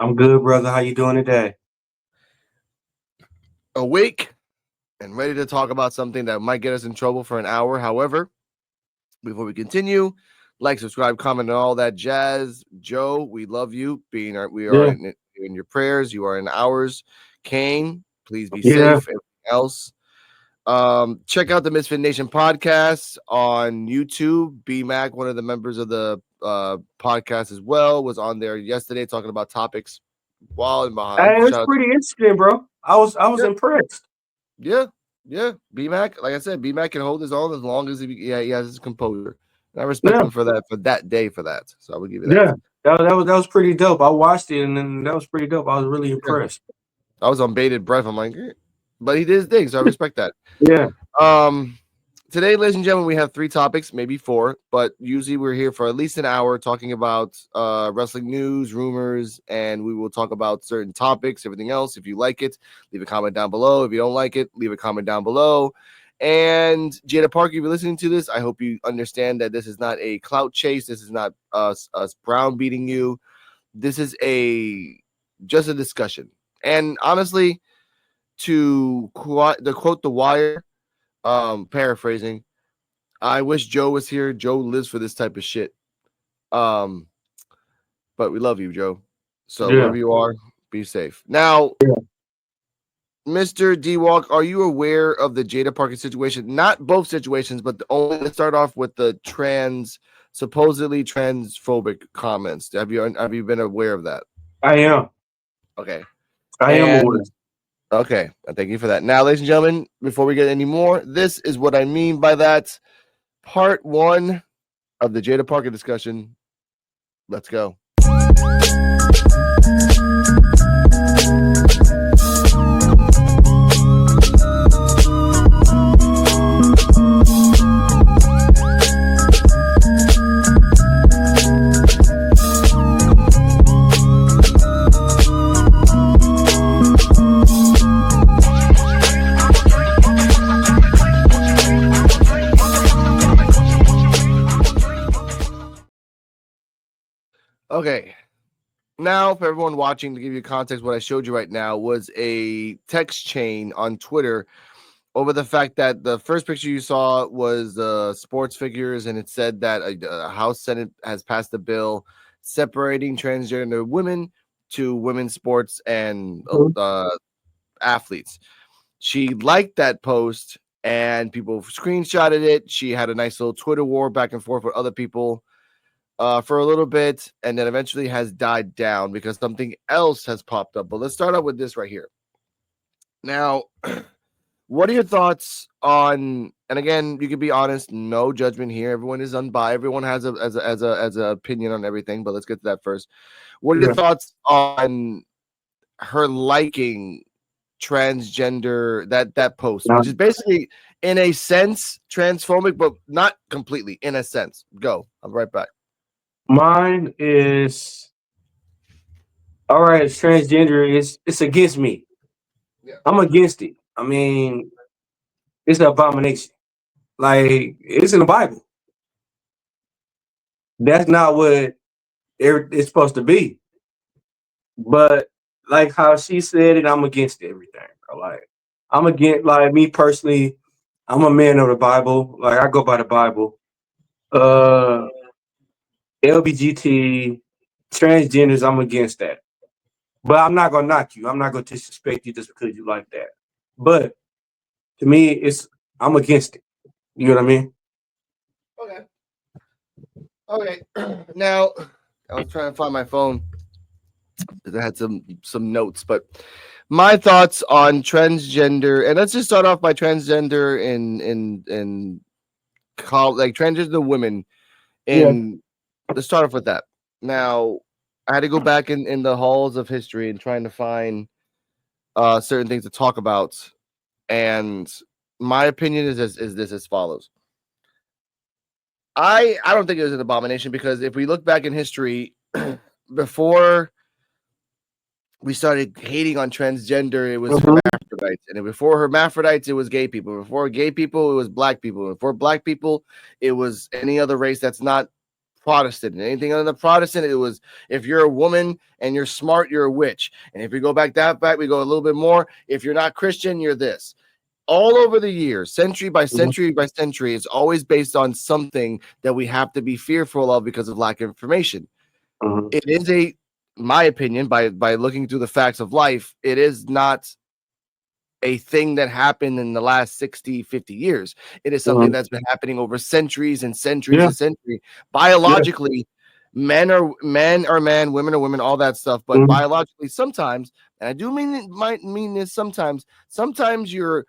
I'm good, brother. How you doing today? Awake and ready to talk about something that might get us in trouble for an hour. However, before we continue, like, subscribe, comment, and all that jazz. Joe, we love you. We are Yeah, in your prayers. You are in ours. Kane, please be yeah. safe. Everything else. Check out the Misfit Nation podcast on YouTube. BMAC, one of the members of the podcast as well, was on there yesterday talking about topics while and Hey, behind. it's Shout out to pretty interesting, bro. I was impressed. Yeah, yeah. BMAC, like I said, BMAC can hold his own as long as he has his composure. And I respect Yeah, him for that day for that. So I would give you that. yeah. That was pretty dope. I watched it and then that was pretty dope. I was really Yeah. impressed. I was on bated breath. I'm like, but he did his thing, so I respect that. Yeah, Um Today, ladies and gentlemen, we have 3 topics, maybe 4, but usually we're here for at least an hour talking about wrestling news, rumors, and we will talk about certain topics, everything else. If you like it, leave a comment down below. If you don't like it, leave a comment down below. And Jaida Parker, if you're listening to this, I hope you understand that this is not a clout chase. This is not us browbeating you. This is just a discussion. And honestly, to quote The Wire, paraphrasing, I wish Joe was here. Joe lives for this type of shit. Um, but we love you, Joe. So yeah. wherever you are, be safe. Now, Mr. D-Walk, are you aware of the Jaida Parker situation? Not both situations, but let's start off with the supposedly transphobic comments. Have you been aware of that? I am. Okay. I am And aware. okay, thank you for that. Now, ladies and gentlemen, before we get any more, this is what I mean by that. Part 1 of the Jaida Parker discussion. Let's go. Okay. Now, for everyone watching, to give you context, what I showed you right now was a text chain on Twitter over the fact that the first picture you saw was sports figures, and it said that a House Senate has passed a bill separating transgender women to women's sports and Mhm. athletes. She liked that post, and people screenshotted it. She had a nice little Twitter war back and forth with other people for a little bit, and then eventually has died down because something else has popped up. But let's start out with this right here. Now, what are your thoughts on? And again, you can be honest, no judgment here. Everyone is unbiased. Everyone has a opinion on everything. But let's get to that first. What are your Yeah. thoughts on her liking transgender that post, Now, which is basically in a sense transphobic, but not completely. In a sense, go. I'm right back. mine is all right. It's transgender. It's against me. Yeah. I'm against it. I mean, it's an abomination. Like it's in the Bible. That's not what it's supposed to be. But like how she said it, I'm against everything, bro. Like I'm against, like me personally, I'm a man of the Bible. Like I go by the Bible. Uh LBGT, transgenders, I'm against that. But I'm not gonna knock you. I'm not gonna disrespect you just because you like that. But to me, I'm against it. You know what I mean? Okay. Okay. Now, I was trying to find my phone because I had some notes, but my thoughts on transgender, and let's just start off by transgender in like transgender women. Yeah. In let's start off with that. Now, I had to go back in the halls of history and trying to find certain things to talk about, and my opinion is this as follows. I don't think it was an abomination because if we look back in history, before we started hating on transgender, it was Mhm. hermaphrodites, and before hermaphrodites, it was gay people. Before gay people, it was black people. Before black people, it was any other race that's not Protestant. And anything other than Protestant, it was if you're a woman and you're smart, you're a witch. And if we go back, we go a little bit more. If you're not Christian, you're this. All over the years, century by century by century, it's always based on something that we have to be fearful of because of lack of information. It is my opinion, by looking through the facts of life, it is not a thing that happened in the last 60, 50 years. It is something that's been happening over centuries and centuries and centuries. Biologically, men are man, women are women, all that stuff. But biologically, sometimes, and I do mean this sometimes you're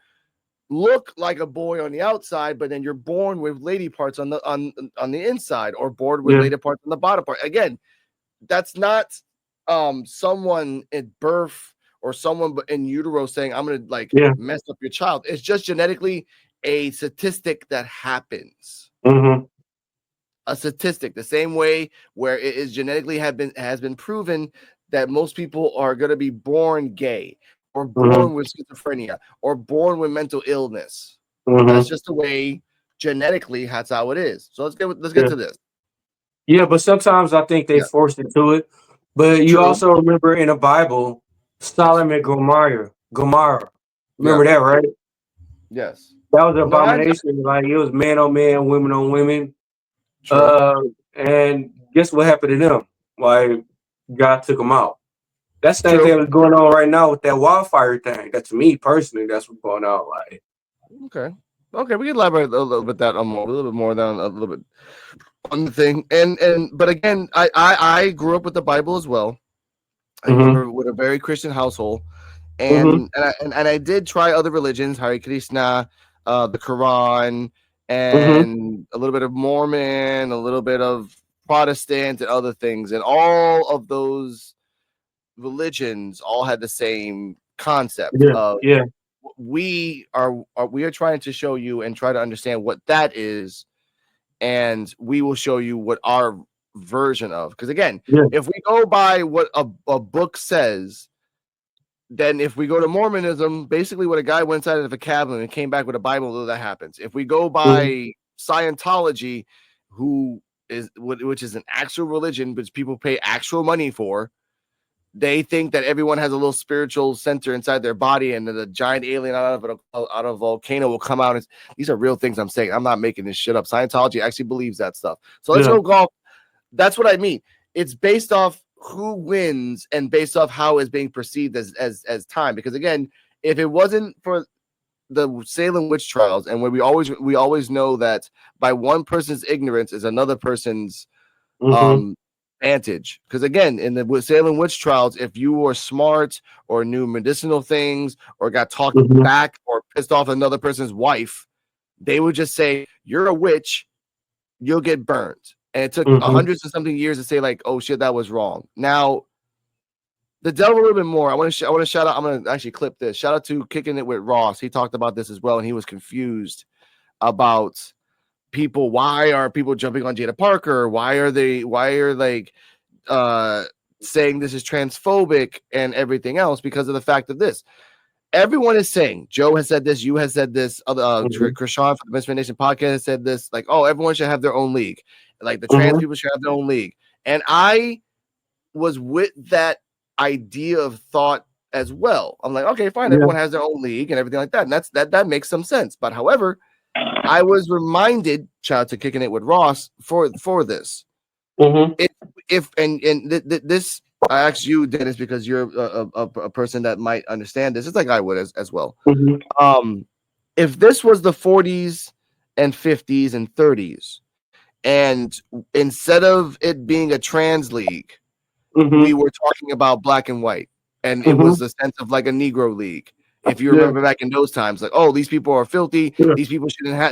look like a boy on the outside, but then you're born with lady parts on the inside, or born with lady parts on the bottom part. Again, that's not someone at birth or someone in utero saying, I'm going to mess up your child. It's just genetically a statistic that happens. A statistic, the same way where it is genetically has been proven that most people are going to be born gay, or born with schizophrenia, or born with mental illness. That's just the way genetically, that's how it is. So let's get to this. Yeah, but sometimes I think they forced into it. But you also remember in the Bible, Sodom and Gomorrah. Remember that, right? Yes. That was an abomination. Like, it was man on man, women on women. And guess what happened to them? Like, God took them out. That's the same thing that's going on right now with that wildfire thing. That's me personally. That's what's going on. Like, okay, we can elaborate a little bit on the thing. But again, I grew up with the Bible as well. I remember with a very Christian household, and I did try other religions, Hare Krishna, the Quran, and a little bit of Mormon, a little bit of Protestant, and other things, and all of those religions all had the same concept of we are trying to show you and try to understand what that is, and we will show you what our version of, because again, if we go by what a book says, then if we go to Mormonism, basically what a guy went inside of a cabin and came back with a Bible, that happens. If we go by Scientology, which is an actual religion which people pay actual money for, they think that everyone has a little spiritual center inside their body, and the giant alien out of a volcano will come out. These are real things I'm saying. I'm not making this shit up. Scientology actually believes that stuff. So let's go golf. That's what I mean. It's based off who wins and based off how it's being perceived as time. Because again, if it wasn't for the Salem witch trials, and where we always know that by one person's ignorance is another person's advantage, because again, in the Salem witch trials, if you were smart or knew medicinal things or got talked back or pissed off another person's wife, they would just say, you're a witch, you'll get burned. And it took hundreds of something years to say, like, oh shit, that was wrong. Now, to delve a little bit more, I want to shout out, I'm going to actually clip this. Shout out to Kicking It with Ross. He talked about this as well, and he was confused about people. Why are people jumping on Jaida Parker? Why are like saying this is transphobic and everything else? Because of the fact of this. Everyone is saying, Joe has said this, you has said this, Krishan from the Misfit Nation podcast has said this, like, oh, everyone should have their own league. Like, the trans people should have their own league. And I was with that idea of thought as well. I'm like, okay, fine, everyone has their own league and everything like that. And that makes some sense. But however, I was reminded, shout out to Kicking It with Ross, for this. This, I asked you, Dennis, because you're a person that might understand this. It's like I would as well. If this was the 40s and 50s and 30s, and instead of it being a trans league, we were talking about black and white, and it was a sense of like a Negro league. If you remember back in those times, like, oh, these people are filthy. These people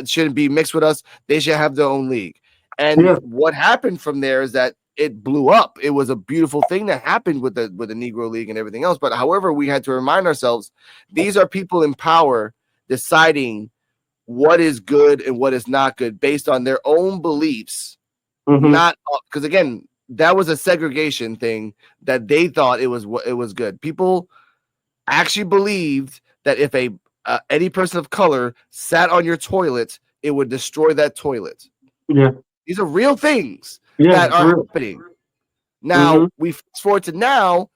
shouldn't be mixed with us. They should have their own league. And what happened from there is that it blew up. It was a beautiful thing that happened with the Negro League and everything else. But however, we had to remind ourselves, these are people in power deciding what is good and what is not good based on their own beliefs. Not because, again, that was a segregation thing that they thought it was good. People actually believed that if any person of color sat on your toilet, it would destroy that toilet. These are real things. Yeah, that it's are real. happening. Now Mm-hmm. we fast forward to now.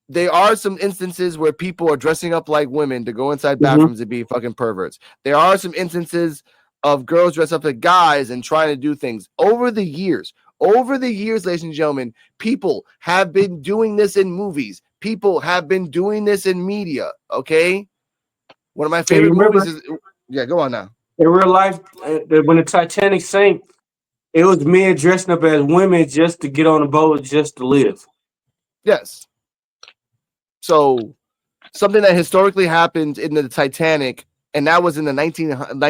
There are some instances where people are dressing up like women to go inside Mm-hmm. bathrooms and be fucking perverts. There are some instances of girls dress up like guys and trying to do things over the years. Over the years, ladies and gentlemen, people have been doing this in movies. People have been doing this in media. Okay. One of my Hey, you favorite remember movies is, yeah, go on now. in real life when the Titanic sank, it was men dressing up as women just to get on the boat, just to live. Yes. So something that historically happened in the Titanic, and that was in the 1907,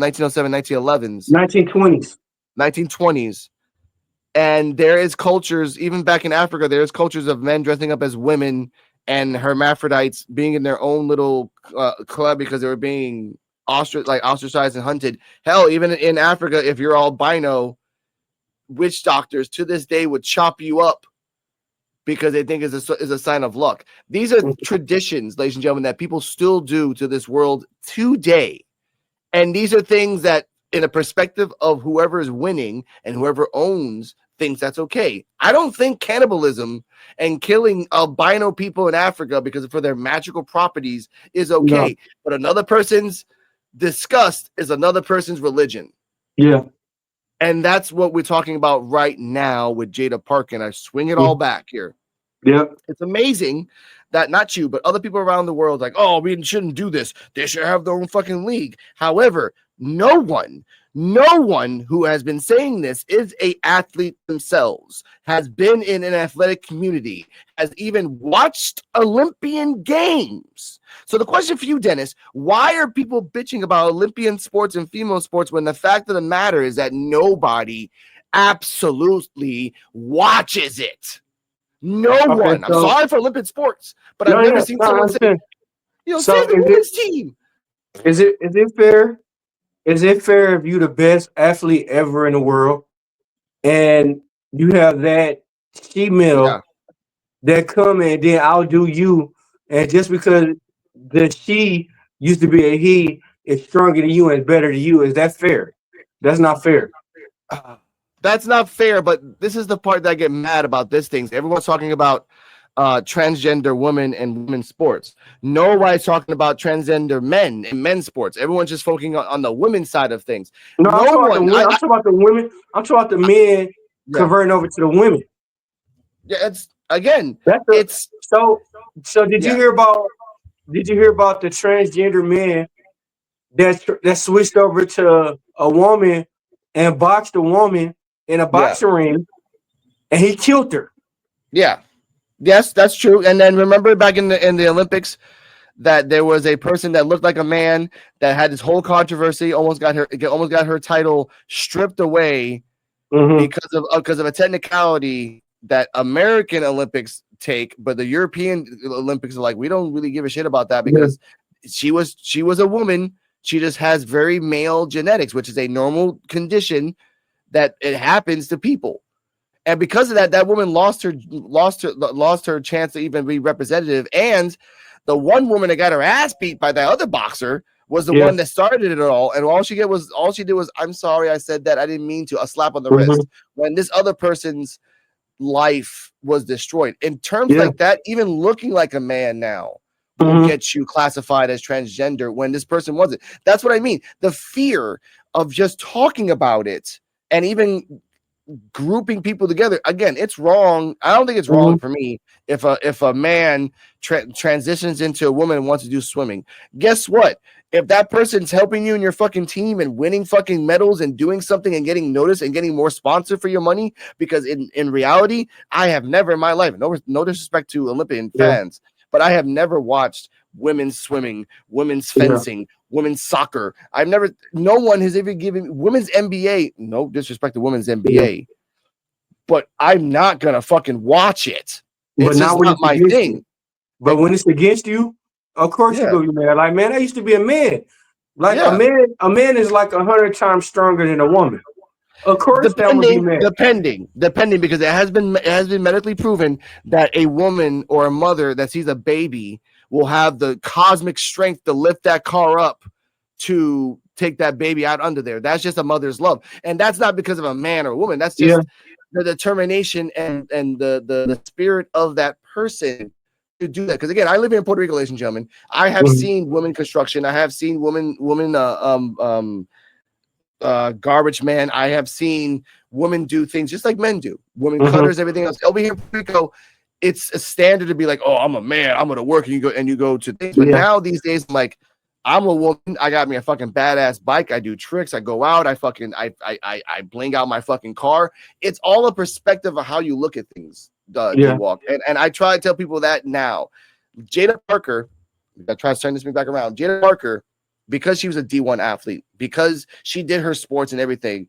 1911s, 1920s. 1920s. And there is cultures, even back in Africa, there's cultures of men dressing up as women and hermaphrodites being in their own little club because they were being ostracized and hunted. Hell, even in Africa, if you're albino, witch doctors to this day would chop you up because they think is a sign of luck. These are traditions, ladies and gentlemen, that people still do to this world today. And these are things that, in a perspective of whoever is winning and whoever owns, thinks that's okay. I don't think cannibalism and killing albino people in Africa because for their magical properties is okay. No. But another person's disgust is another person's religion. Yeah. And that's what we're talking about right now with Jaida Park. And I swing it all back here. Yeah. It's amazing that not you, but other people around the world, like, oh, we shouldn't do this. They should have their own fucking league. However, no one who has been saying this is a athlete themselves, has been in an athletic community, has even watched Olympian games. So the question for you, Dennis, why are people bitching about Olympian sports and female sports when the fact of the matter is that nobody absolutely watches it? No Okay. one. I'm So sorry for Olympic sports, but no, I've never yeah. seen No, I someone say, understand. So save the women's team. is it fair? Is it fair if you the best athlete ever in the world and you have that Yeah. female that come and then outdo you, and just because the she used to be a he is stronger than you and better than you, is that fair? That's not fair. That's not fair, but this is the part that I get mad about this thing. Everyone's talking about transgender women and women's sports. Nobody's talking about transgender men and men's sports. Everyone's just focusing on the women's side of things. No, I'm No talking about the one. women. I'm talking about the women. I'm talking about the men Yeah. converting over to the women. Yeah. It's again. That's It's so. So did you yeah. hear about? Did you hear about the transgender man that switched over to a woman and boxed a woman in a Yeah. boxing ring, and he killed her? Yeah. Yes, that's true. And then remember back in the Olympics that there was a person that looked like a man that had this whole controversy, almost got her title stripped away Mm-hmm. because of a technicality that American Olympics take, but the European Olympics are like, we don't really give a shit about that because she was a woman. She just has very male genetics, which is a normal condition that it happens to people. And because of that, that woman lost her chance to even be representative. And the one woman that got her ass beat by that other boxer was the one that started it all. And all she did was, I'm sorry, I said that. I didn't mean to. A slap on the wrist. When this other person's life was destroyed. In terms like that, even looking like a man now will get you classified as transgender when this person wasn't. That's what I mean. The fear of just talking about it and even grouping people together, again, it's wrong. I don't think it's wrong for me if a man transitions into a woman and wants to do swimming. Guess what? If that person's helping you in your fucking team and winning fucking medals and doing something and getting noticed and getting more sponsor for your money, because in reality, I have never in my life, no disrespect to Olympian fans, but I have never watched women's swimming, women's fencing, women's soccer. No one has ever given women's NBA, no disrespect to women's NBA, but I'm not gonna fucking watch it. It's just not my thing. But when it's against you, of course you're gonna be mad. Like, man, I used to be a man. Like a man is like 100 times stronger than a woman. Of course, that would be mad. Depending, because it has been medically proven that a woman or a mother that sees a baby will have the cosmic strength to lift that car up to take that baby out under there. That's just a mother's love. And that's not because of a man or a woman. That's just the determination and the spirit of that person to do that. Because again, I live here in Puerto Rico, ladies and gentlemen. I have seen women construction. I have seen women garbage man. I have seen women do things just like men do. Women cutters, everything else. Over here in Puerto Rico, it's a standard to be like, oh, I'm a man, I'm gonna work, and you go to things. But now these days, I'm like, I'm a woman. I got me a fucking badass bike. I do tricks. I go out. I bling out my fucking car. It's all a perspective of how you look at things. D-Walk. And I try to tell people that now. Jaida Parker, I try to turn this back around. Jaida Parker, because she was a D1 athlete, because she did her sports and everything,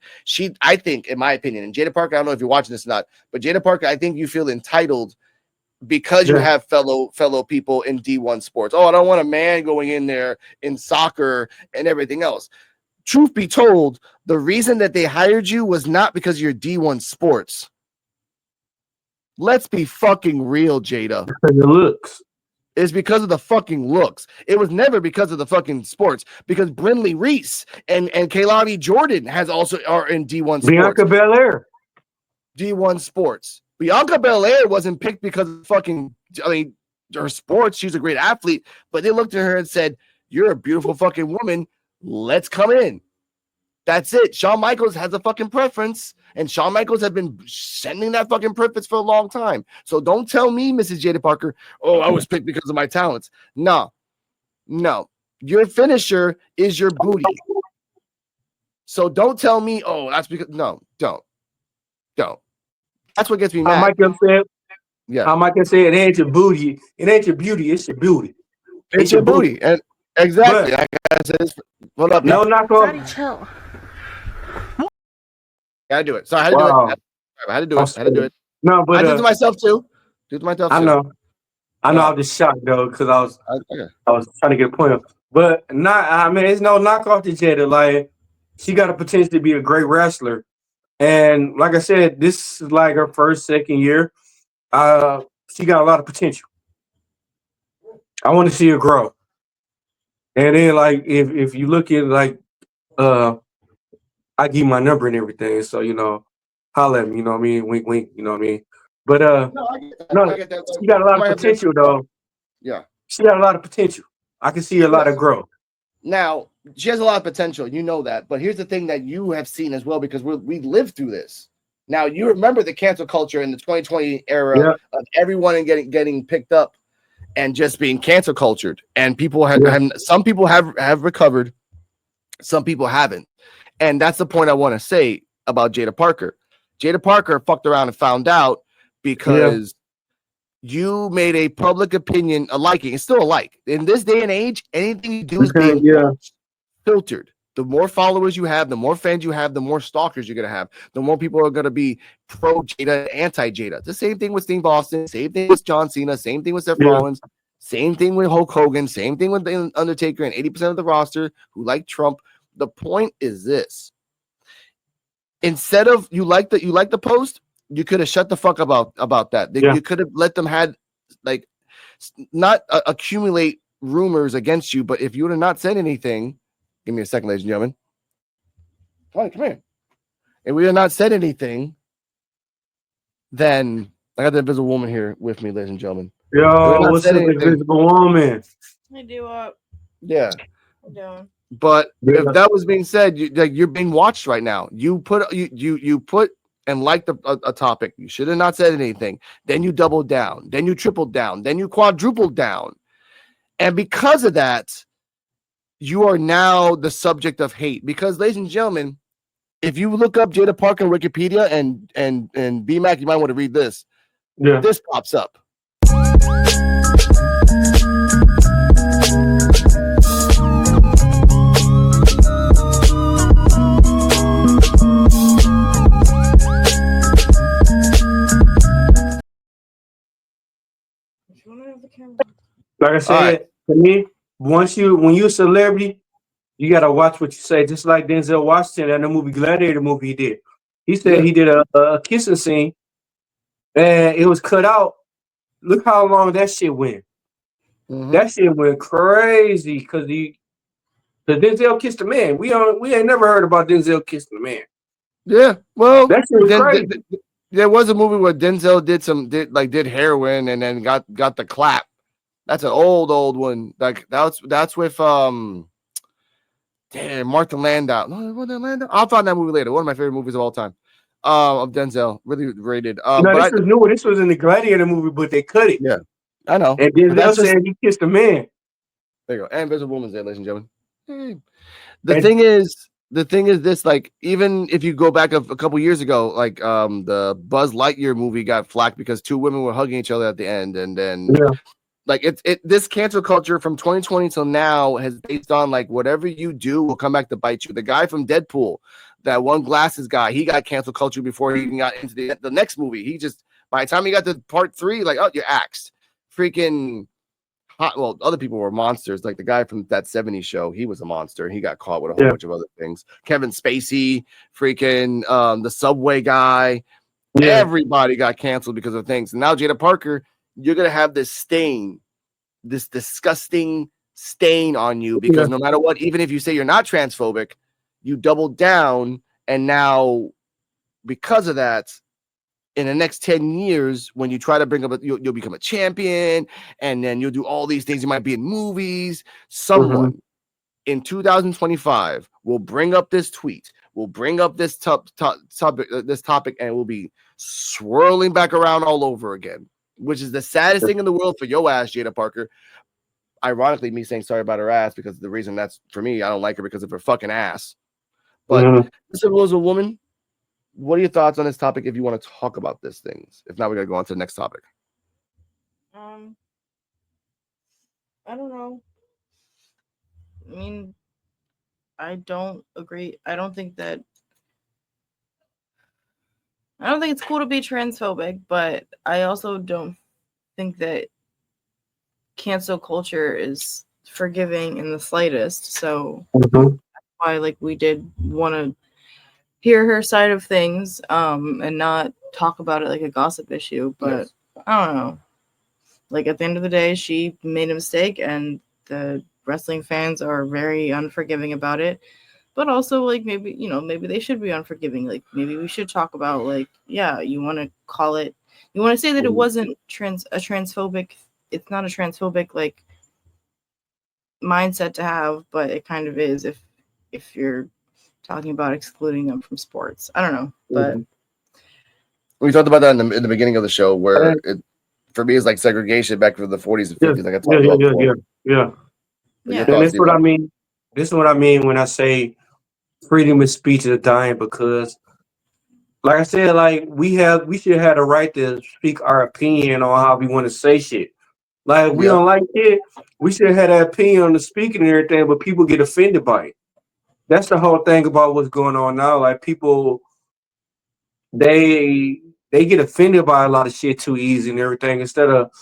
I think, in my opinion, and Jaida Parker, I don't know if you're watching this or not, but Jaida Parker, I think you feel entitled because you have fellow people in D1 sports. Oh, I don't want a man going in there in soccer and everything else. Truth be told, the reason that they hired you was not because you're D1 sports. Let's be fucking real, Jaida. Because it looks. It's because of the fucking looks. It was never because of the fucking sports. Because Brindley Reese and Kehlani Jordan are in D1 sports. Bianca Belair. D1 sports. Bianca Belair wasn't picked because of fucking, her sports. She's a great athlete, but they looked at her and said, "You're a beautiful fucking woman. Let's come in." That's it. Shawn Michaels has a fucking preference, and Shawn Michaels has been sending that fucking preference for a long time. So don't tell me, Mrs. Jaida Parker, oh, I was picked because of my talents. No. Your finisher is your booty. So don't tell me, oh, that's because, no, don't. That's what gets me mad. How Michael said, it ain't your booty. It ain't your beauty. It's your beauty. It's your booty. And exactly. But, I said, hold up. No knockoff. Daddy, chill. Gotta do it. So I had to do it. I had to do it. No, but I did it to myself too. I know. I was just shocked though, because I was trying to get a point of. But it's no knockoff to Jaida. Like, she got a potential to be a great wrestler. And like I said, this is like her first, second year. She got a lot of potential. I want to see her grow. And then, like, if you look at, like, I give you my number and everything, so, holla at me, you know what I mean? Wink, wink, you know what I mean? But, she got a lot of potential, though. Yeah. She got a lot of potential. I can see a lot of growth. Now, she has a lot of potential. You know that. But here's the thing that you have seen as well, because we lived through this. Now, you remember the cancel culture in the 2020 era of everyone getting picked up and just being cancel cultured. And people some people have recovered. Some people haven't. And that's the point I want to say about Jaida Parker. Jaida Parker fucked around and found out because you made a public opinion, a liking. It's still a like. In this day and age, anything you do is being filtered. The more followers you have, the more fans you have, the more stalkers you're going to have. The more people are going to be pro-Jaida, anti-Jaida. The same thing with Steve Austin. Same thing with John Cena. Same thing with Seth Rollins. Same thing with Hulk Hogan. Same thing with the Undertaker and 80% of the roster who like Trump. The point is this. Instead of you like the post, you could have shut the fuck about that. You could have let them not accumulate rumors against you, but if you would have not said anything, give me a second, ladies and gentlemen. All right, come here. If we had not said anything, then I got the invisible woman here with me, ladies and gentlemen. Yo, what's up, invisible woman? I do up. Yeah. I do. But if that was being said, you're being watched right now. You put and liked a topic. You should have not said anything. Then you doubled down. Then you tripled down. Then you quadrupled down. And because of that, you are now the subject of hate. Because, ladies and gentlemen, if you look up Jaida Parker on Wikipedia and BMAC, you might want to read this. Yeah. This pops up. Like I said, to me, when you're a celebrity, you gotta watch what you say. Just like Denzel Washington in the movie Gladiator movie he did. He said he did a kissing scene, and it was cut out. Look how long that shit went. Mm-hmm. That shit went crazy because Because Denzel kissed a man. We ain't never heard about Denzel kissing a man. Yeah, well, That shit was crazy. There was a movie where Denzel did heroin and then got the clap. That's an old one. Like that's with Martha Landau. No, wasn't Landau? I'll find that movie later. One of my favorite movies of all time. Of Denzel, really rated. No, this was newer. This was in the Gladiator movie, but they cut it. Yeah, I know. And Denzel said he kissed a man. There you go. And there's a woman's there, ladies and gentlemen. The thing is this, like, even if you go back a couple years ago, like the Buzz Lightyear movie got flack because two women were hugging each other at the end, and then like this cancel culture from 2020 till now has based on like whatever you do will come back to bite you. The guy from Deadpool, that one glasses guy, he got cancel culture before he even got into the next movie. He just, by the time he got to part 3, like, oh, you're axed. Freaking hot. Well, other people were monsters. Like the guy from that 70s show, he was a monster and he got caught with a whole bunch of other things. Kevin Spacey, freaking the Subway guy. Yeah. Everybody got canceled because of things. And now Jaida Parker, you're gonna have this stain, this disgusting stain on you, because no matter what, even if you say you're not transphobic, you double down, and now because of that, in the next 10 years, when you try to bring up, you'll become a champion, and then you'll do all these things. You might be in movies. Someone in 2025 will bring up this tweet, will bring up this topic, and it will be swirling back around all over again, which is the saddest thing in the world for your ass, Jaida Parker. Ironically, me saying sorry about her ass, because the reason that's for me, I don't like her because of her fucking ass. But this was a woman. What are your thoughts on this topic if you want to talk about these things? If not, we're going to go on to the next topic. I don't know. I mean, I don't agree. I don't think it's cool to be transphobic, but I also don't think that cancel culture is forgiving in the slightest. So that's why, like, we did want to hear her side of things, and not talk about it like a gossip issue. But I don't know. Like, at the end of the day, she made a mistake, and the wrestling fans are very unforgiving about it. But also, like, maybe they should be unforgiving. Like, maybe we should talk about, like, you want to call it, you want to say that it wasn't transphobic. It's not a transphobic, like, mindset to have, but it kind of is if you're talking about excluding them from sports. I don't know, but we talked about that in the beginning of the show, where it, for me, is like segregation back to the 40s and 50s. Like I talked about before. And that's what I mean. This is what I mean when I say freedom of speech is dying, because, like I said, like we should have the right to speak our opinion on how we want to say shit. Like, we don't like it, we should have that opinion on the speaking and everything, but people get offended by it. That's the whole thing about what's going on now. Like, people, they get offended by a lot of shit too easy and everything. Instead of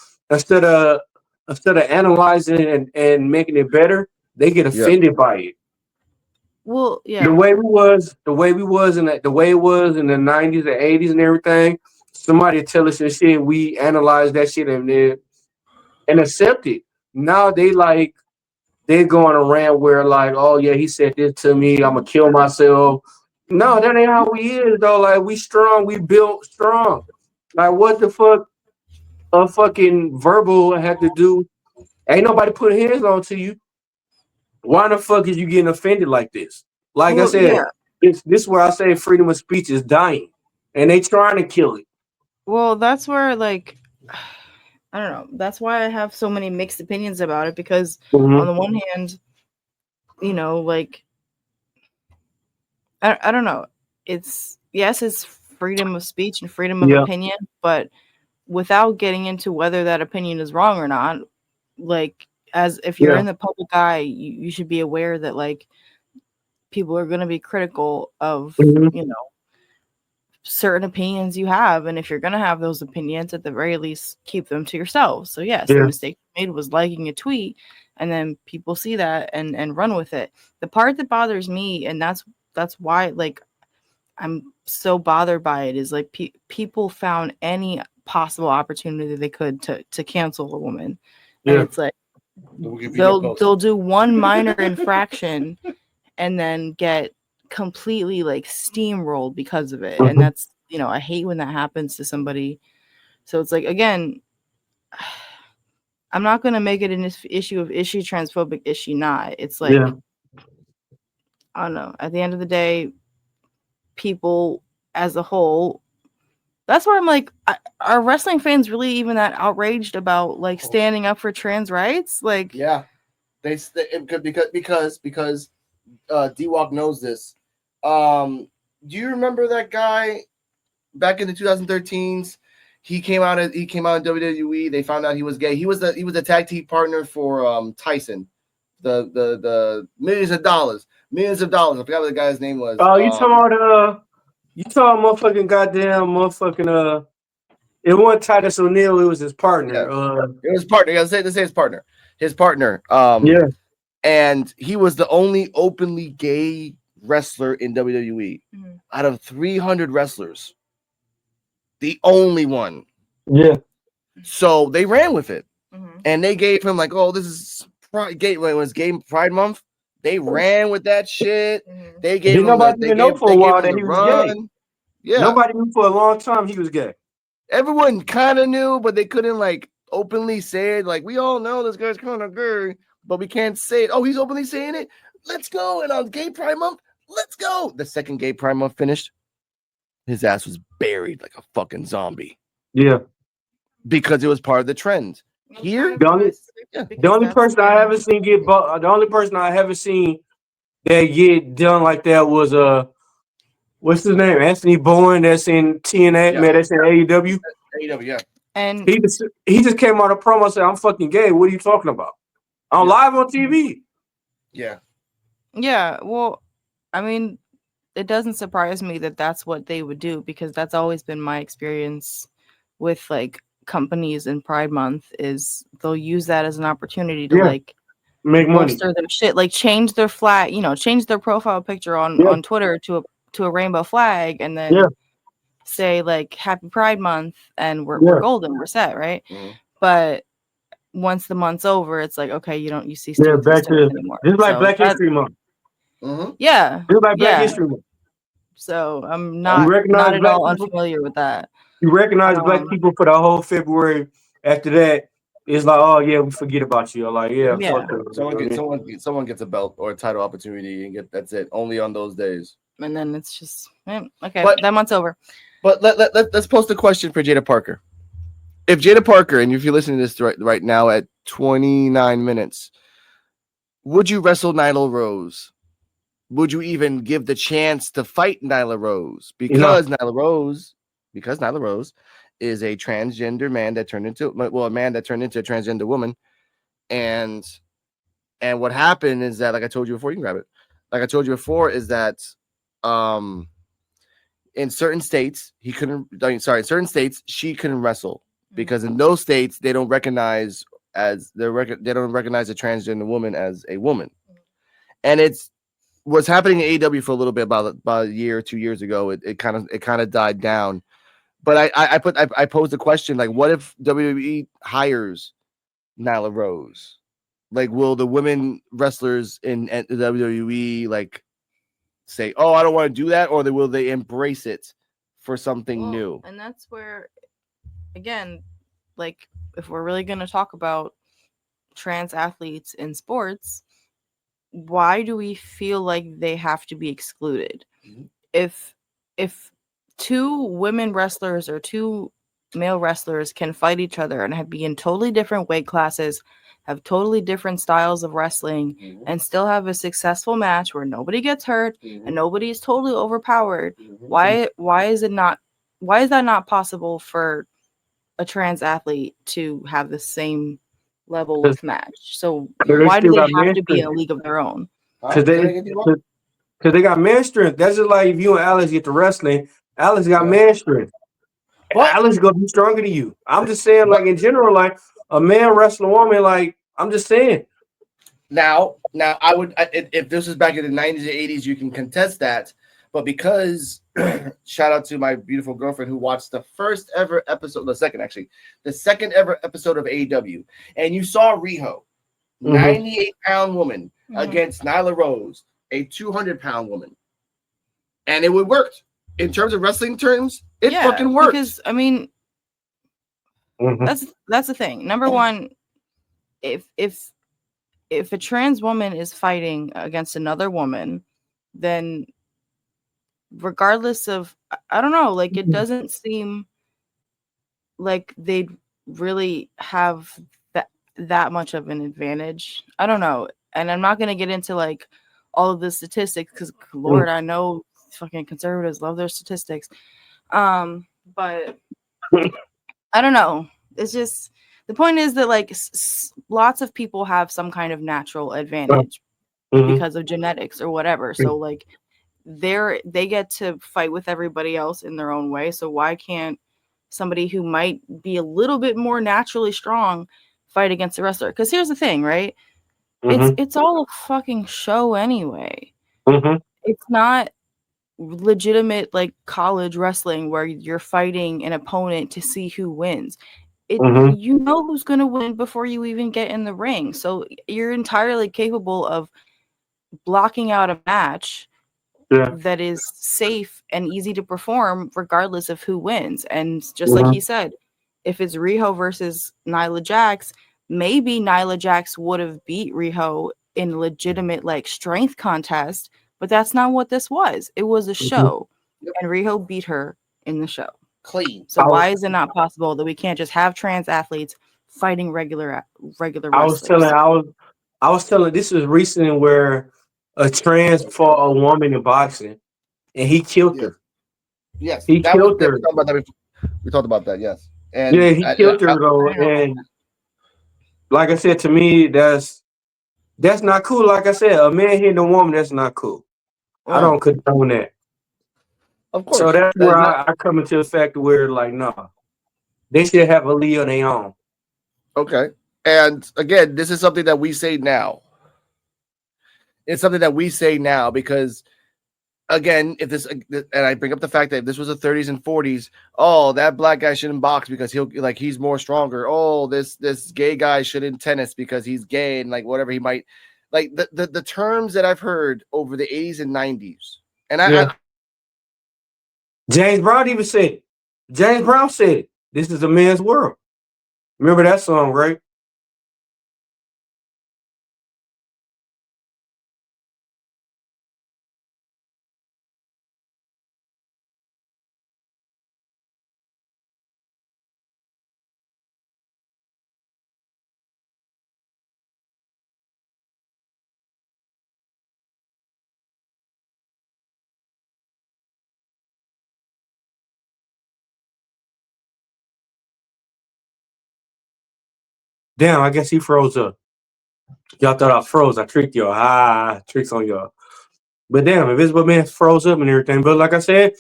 analyzing and making it better, they get offended by it. Well, the way it was in the 90s and 80s and everything. Somebody tell us this shit, we analyze that shit and accept it. Now they're going around where, like, oh yeah, he said this to me, I'm gonna kill myself. No, that ain't how we is though. Like, we strong, we built strong. Like, what the fuck a fucking verbal had to do? Ain't nobody put hands on to you. Why the fuck is you getting offended like this? Like I said, this is where I say freedom of speech is dying, and they trying to kill it. Well, that's where, like, I don't know. That's why I have so many mixed opinions about it, because on the one hand, like, I don't know. It's freedom of speech and freedom of opinion, but without getting into whether that opinion is wrong or not, like, as if you're in the public eye, you should be aware that, like, people are going to be critical of, certain opinions you have. And if you're going to have those opinions, at the very least, keep them to yourself. So yes, the mistake made was liking a tweet, and then people see that and run with it. The part that bothers me, and that's why, like, I'm so bothered by it, is like people found any possible opportunity they could to cancel a woman. And it's like, they'll do one minor infraction and then get completely like steamrolled because of it. And that's, I hate when that happens to somebody. So it's like, again, I'm not going to make it an issue of is she transphobic, is she not? It's like, I don't know. At the end of the day, people as a whole, that's where I'm like, are wrestling fans really even that outraged about like standing up for trans rights? Like, yeah, because D-Walk knows this. Do you remember that guy back in the 2013s? He came out in WWE. They found out he was gay. He was a tag team partner for Tyson. The millions of dollars. I forgot what the guy's name was. Oh, you talking about motherfucking goddamn motherfucking it wasn't Titus O'Neil, it was his partner. Yeah. It was partner. You gotta say his partner. His partner. Yeah. And he was the only openly gay wrestler in WWE out of 300 wrestlers. The only one. Yeah. So they ran with it. And they gave him like, oh, this is gay. When it was Gay Pride Month, they ran with that shit. They gave him nobody even know for a while that he was gay. Yeah. Nobody knew for a long time he was gay. Everyone kind of knew, but they couldn't like openly say it. Like, we all know this guy's kind of gay, but we can't say it. Oh, he's openly saying it. Let's go. And on Gay Pride Month, let's go. The second Gay Pride Month finished, his ass was buried like a fucking zombie. Yeah. Because it was part of the trend. Here, the only person I haven't seen that get done like that was what's his name? Anthony Bowen, that's in TNA, man, that's in AEW. AEW, yeah. And he just came out of promo and said, I'm fucking gay. What are you talking about? I'm live on TV. Yeah. Yeah, well, I mean, it doesn't surprise me that that's what they would do, because that's always been my experience with like companies in Pride Month, is they'll use that as an opportunity to like make money, bolster their shit, like change their flag, change their profile picture on Twitter to a rainbow flag, and then say like Happy Pride Month, and we're golden, we're set, right? But once the month's over, it's like, okay, you cease to exist anymore. Just like Black History Month. Yeah, just like Black History Month. So I'm not at all unfamiliar with that. You recognize black people for the whole February. After that, it's like, oh yeah, we forget about you. Like, fuck them. Someone gets a belt or a title opportunity, and that's it. Only on those days. And then it's just okay. But that month's over. But let's post a question for Jaida Parker. If Jaida Parker, and if you're listening to this right now at 29 minutes, would you wrestle Nyla Rose? Would you even give the chance to fight Nyla Rose? Because Nyla Rose is a transgender man that turned into a man that turned into a transgender woman. And what happened is that, like I told you before, you can grab it. Like I told you before, is that in certain states she couldn't wrestle, because in those states they don't recognize a transgender woman as a woman. And it's what's happening in AEW for a little bit, about a year or 2 years ago. It kind of died down. But I posed a question, like, what if WWE hires Nyla Rose? Like, will the women wrestlers in the WWE like say, "Oh, I don't want to do that," or will they embrace it for something new? And that's where, again, like, if we're really going to talk about trans athletes in sports, why do we feel like they have to be excluded? If two women wrestlers or two male wrestlers can fight each other and be in totally different weight classes, have totally different styles of wrestling, and still have a successful match where nobody gets hurt and nobody is totally overpowered, why is that not possible for a trans athlete to have the same level of match? So why do they have to be in a league of their own? Because they got man strength. That's just like if you and Alex get to wrestling, Alex got man strength. Alex gonna be stronger than you. I'm just saying, like, in general, like, a man wrestling a woman, like, I'm just saying. Now I would, if this was back in the 90s and 80s, you can contest that. But because shout out to my beautiful girlfriend who watched the second ever episode of AEW, and you saw Riho. 98-pound woman against Nyla Rose, a 200-pound woman, and it would work in terms of wrestling terms. It fucking works. Because I mean, that's the thing. Number one, if a trans woman is fighting against another woman, then regardless of, I don't know, like it doesn't seem like they'd really have that much of an advantage. I don't know. And I'm not going to get into like all of the statistics because Lord, I know fucking conservatives love their statistics. But I don't know. It's just, the point is that like lots of people have some kind of natural advantage because of genetics or whatever. So like they get to fight with everybody else in their own way. So why can't somebody who might be a little bit more naturally strong fight against the wrestler? Because here's the thing, right? It's all a fucking show anyway. It's not legitimate like college wrestling where you're fighting an opponent to see who wins. You know who's going to win before you even get in the ring. So you're entirely capable of blocking out a match that is safe and easy to perform regardless of who wins. And just like he said, if it's Riho versus Nyla Jax, maybe Nyla Jax would have beat Riho in legitimate like strength contest, but that's not what this was. It was a show, and Riho beat her in the show. Clean. So why is it not possible that we can't just have trans athletes fighting regular wrestlers? I was telling this was recent where a trans fought a woman in boxing and he killed her. Yes, he killed her. We talked about that. Yes, and he killed her though. And like I said, to me, that's not cool. Like I said, a man hitting a woman, that's not cool. I don't condone that. Of course. So that's where I come into the fact where like, no, they should have a league of their own. Okay. And again, this is something that we say now. It's something that we say now because, again, if this, and I bring up the fact that this was the 30s and 40s. Oh, that black guy shouldn't box because he's more stronger. Oh, this gay guy shouldn't tennis because he's gay and like whatever he might, like the terms that I've heard over the 80s and 90s. And James Brown even said it. James Brown said it. This is a man's world. Remember that song, right? Damn, I guess he froze up. Y'all thought I froze. I tricked y'all. Tricks on y'all. But damn, Invisible Man froze up and everything. But like I said,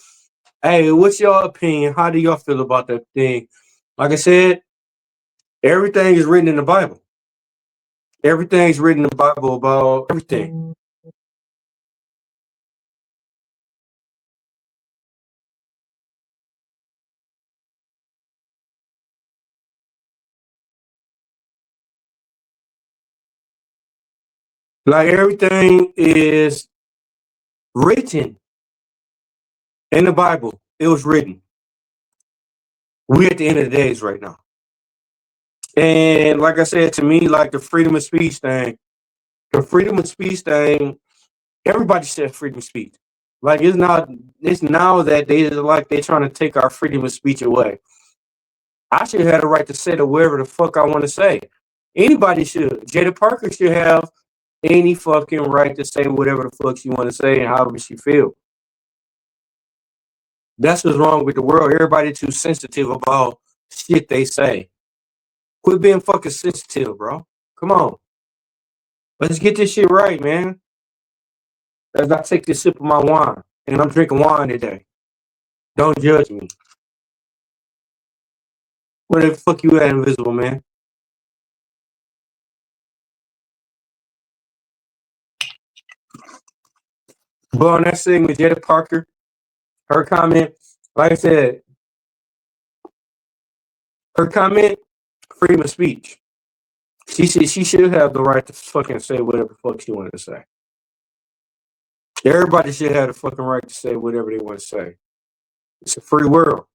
hey, what's your opinion? How do y'all feel about that thing? Like I said, everything is written in the Bible. Everything's written in the Bible about everything. Like everything is written in the Bible. It was written. We at the end of the days right now. And like I said, to me, like the freedom of speech thing, everybody said freedom of speech. Like it's now that they're trying to take our freedom of speech away. I should have the right to say whatever the fuck I want to say. Anybody should. Jada Parker should have any fucking right to say whatever the fuck she want to say and however she feel. That's what's wrong with the world. Everybody too sensitive about shit they say. Quit being fucking sensitive, bro. Come on. Let's get this shit right, man. As I take this sip of my wine, and I'm drinking wine today. Don't judge me. Where the fuck you at, Invisible Man? But on that segment, Jada Parker, her comment, like I said, her comment, freedom of speech. She said she should have the right to fucking say whatever the fuck she wanted to say. Everybody should have the fucking right to say whatever they want to say. It's a free world.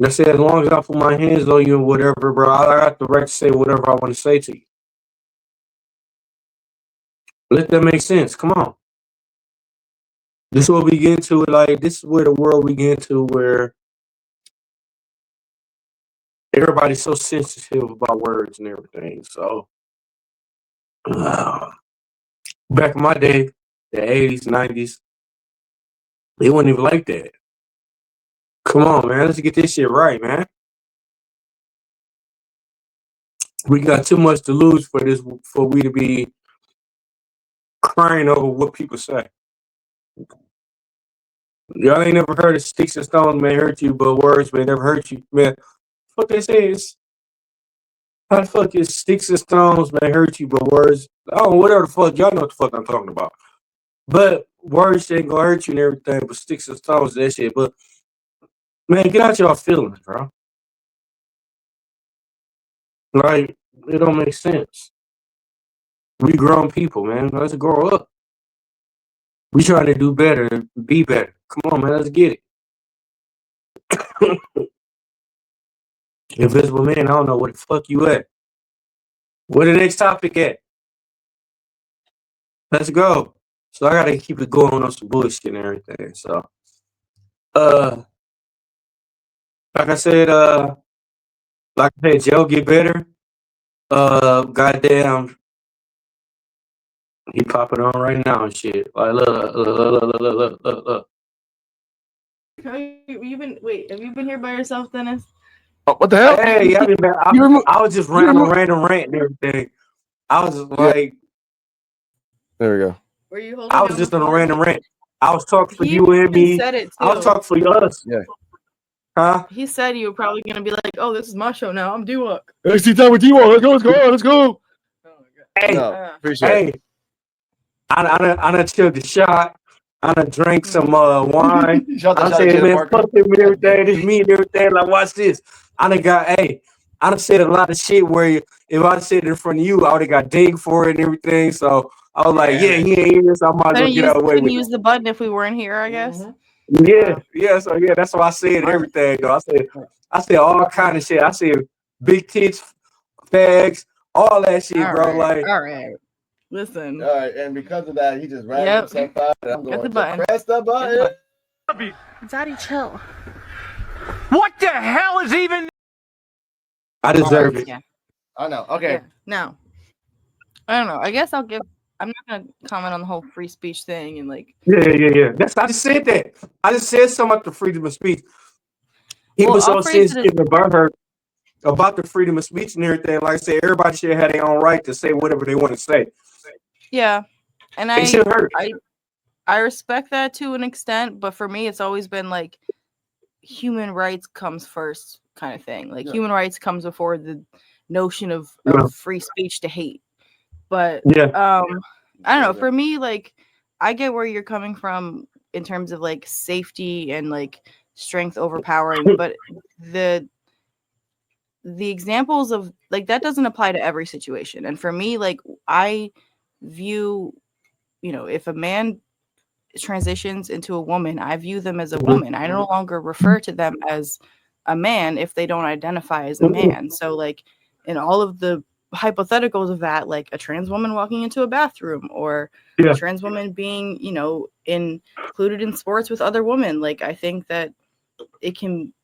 I said, as long as I put my hands on you and whatever, bro, I got the right to say whatever I want to say to you. Let that make sense. Come on. This is what we get into. Like, this is where the world we get into where everybody's so sensitive about words and everything. So, back in my day, the 80s, 90s, they wasn't even like that. Come on, man. Let's get this shit right, man. We got too much to lose for we to be crying over what people say. Y'all ain't never heard of sticks and stones may hurt you, but words may never hurt you. Man, what they say is, how the fuck is sticks and stones may hurt you, but words, oh, whatever the fuck, y'all know what the fuck I'm talking about. But words ain't gonna hurt you and everything, but sticks and stones, that shit. But, man, get out y'all feelings, bro. Like, it don't make sense. We grown people, man. Let's grow up. We trying to do better and be better. Come on, man. Let's get it. Invisible man, I don't know where the fuck you at. Where the next topic at? Let's go. So I gotta keep it going on some bullshit and everything. So, like I said, Joe get better. Goddamn, he popping on right now and shit. Like, look. Have you been here by yourself, Dennis? Oh, what the hell? Hey, I was just random rant and everything. I was just like, there we go. Were you holding I was just on a random rant. I was talking for you and me. Said it too. I was talking for us. Yeah. Huh? He said you were probably gonna be like, "Oh, this is my show now. I'm D-Walk." XT time with D-Walk. Let's go. Let's go. Oh my god. Hey, Appreciate it. I done took the shot. I done drank some wine. I said, man, fuck him and everything. This me and everything. Like, watch this. I done said a lot of shit where if I said it in front of you, I would have got dinged for it and everything. So I was like, yeah, he ain't here, so I might as well get out of the way with it. Use the button if we weren't here, I guess. Yeah. So yeah, that's why I said everything though. I said all kind of shit. I said big tits, fags, all that shit, bro. Like, all right. Listen. All right, and because of that, he just ran himself out. And I'm going to press the button. Daddy, chill. What the hell is even? I deserve it. Yeah. I know. Okay. Yeah. Now, I don't know. I guess I'm not gonna comment on the whole free speech thing and like. Yeah. I just said that. I just said something about the freedom of speech. He was so sensitive about the freedom of speech and everything. Like I said, everybody should have their own right to say whatever they want to say. Yeah, and I respect that to an extent, but for me, it's always been like human rights comes first, kind of thing. Like human rights comes before the notion of free speech to hate. But I don't know. For me, like I get where you're coming from in terms of like safety and like strength overpowering, but the examples of like that doesn't apply to every situation. And for me, like I view, if a man transitions into a woman, I view them as a woman. I no longer refer to them as a man if they don't identify as a man. So like in all of the hypotheticals of that, like a trans woman walking into a bathroom or a trans woman being, included in sports with other women, like I think that it can,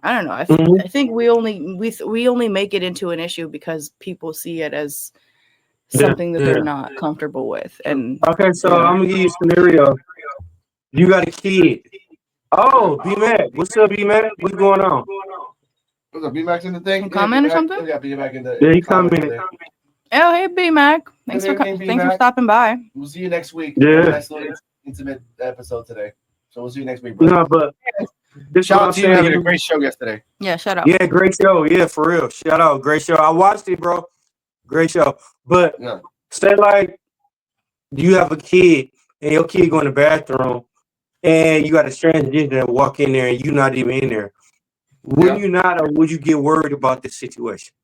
I don't know. I think we only make it into an issue because people see it as something that they're not comfortable with. And okay, so I'm gonna give you a scenario. You got a kid. Oh, B-Mac. What's up, B-Mac? What's going on? What's up, B-Mac's in the thing? Comment or something? Yeah, B-Mac in the. Yeah, he commented. Oh, hey, B-Mac. Thanks for stopping by. We'll see you next week. Yeah. Nice little intimate episode today. So we'll see you next week, bro. No, but shout out to you having a great show yesterday. Yeah, shout out. Yeah, great show. Yeah, for real. Shout out. Great show. I watched it, bro. Great show. But say like you have a kid and your kid go in the bathroom and you got a transgender walk in there and you're not even in there. Would you not, or would you get worried about this situation?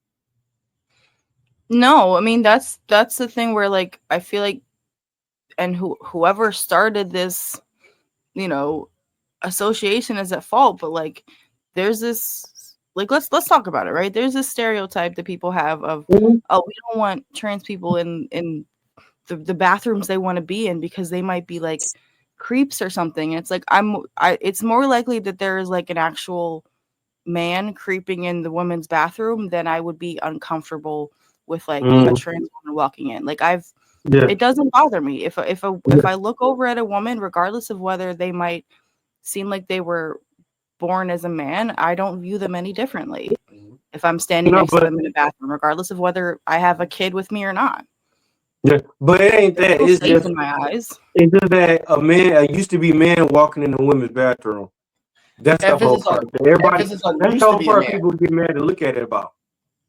No, I mean that's the thing where like I feel like, and whoever started this, you know, association is at fault. But like, there's this like let's talk about it, right? There's this stereotype that people have of, Mhm. oh, we don't want trans people in the bathrooms they want to be in because they might be like creeps or something. And it's like it's more likely that there is like an actual man creeping in the women's bathroom than I would be uncomfortable with like a trans woman walking in. Like Yeah. it doesn't bother me if I look over at a woman, regardless of whether they might seem like they were born as a man, I don't view them any differently if I'm standing No, next to but them in a bathroom, regardless of whether I have a kid with me or not. yeah, but it ain't They're that. still It's safe just in my eyes. that a man used to be men walking in the women's bathroom. That's the whole Emphasis on part. Everybody, emphasis on that's used the to whole be a part. man. People get mad to look at it about.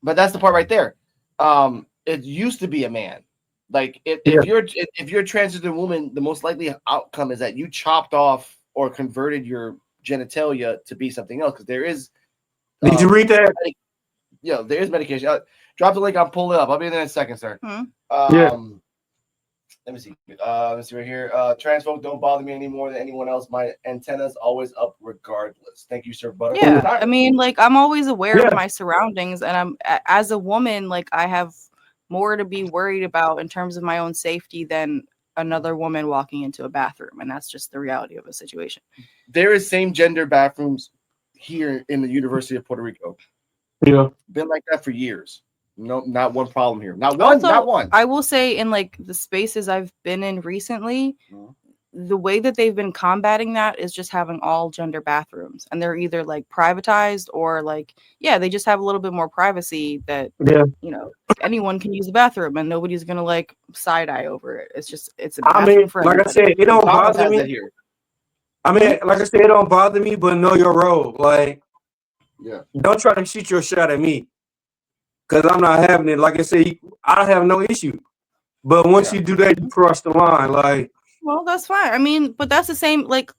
But that's the part right there. It used to be a man. Like if you're a transgender woman, the most likely outcome is that you chopped off or converted your genitalia to be something else. Because there is. Did you read that? There is medication. Drop the link. I'll pull it up. I'll be there in a second, sir. Yeah. Let me see. Let's see right here. Trans folk don't bother me any more than anyone else. My antenna's always up regardless. Thank you, sir. Butter. Yeah, I mean, like I'm always aware Yeah. of my surroundings, and as a woman, like I have more to be worried about in terms of my own safety than another woman walking into a bathroom, and that's just the reality of a situation. There is same gender bathrooms here in the University of Puerto Rico. Yeah. Been like that for years. No, not one problem here. Not one. I will say in like the spaces I've been in recently, the way that they've been combating that is just having all gender bathrooms, and they're either like privatized or like, yeah, they just have a little bit more privacy that, you know, anyone can use the bathroom and nobody's gonna like side eye over it. It's a bathroom for like everybody. I said, it don't bother me. I mean, like I said, it don't bother me, but know your role. Like, don't try to shoot your shot at me, because I'm not having it. Like I said, I have no issue. But once you do that, you cross the line. Like, well, that's fine. I mean, but that's the same. Like,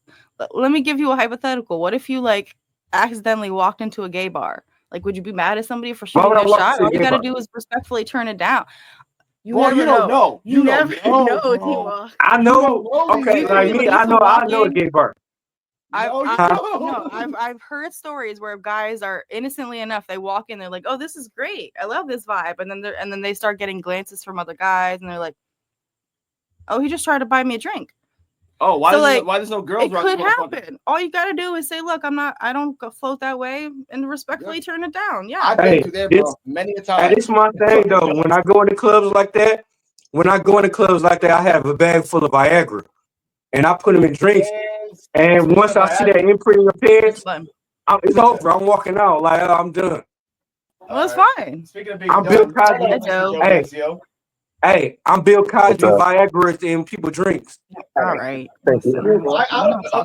let me give you a hypothetical. What if you like accidentally walked into a gay bar? Like, would you be mad at somebody for shooting their shot? All you got to do is respectfully turn it down. You never know. You never know. T-Walk. I know. Okay, like me, I know a gay bar. I've heard stories where guys are innocently enough, they walk in, they're like, "Oh, this is great. I love this vibe," and then they start getting glances from other guys, and they're like, "Oh, he just tried to buy me a drink." Oh, why there's no girls? It could happen. All you gotta do is say, "Look, I don't float that way," and respectfully turn it down. Yeah, I've been through there, bro, many a time. It's my thing though. When I go into clubs like that, I have a bag full of Viagra, and I put them in drinks. And once I see that imprint in your pants, it's over. I'm walking out. Like, I'm done. Well, it's fine. Speaking of being I'm Bill Cosby. Hey, I'm Bill Cosby. Viagra is in people drinks. All right.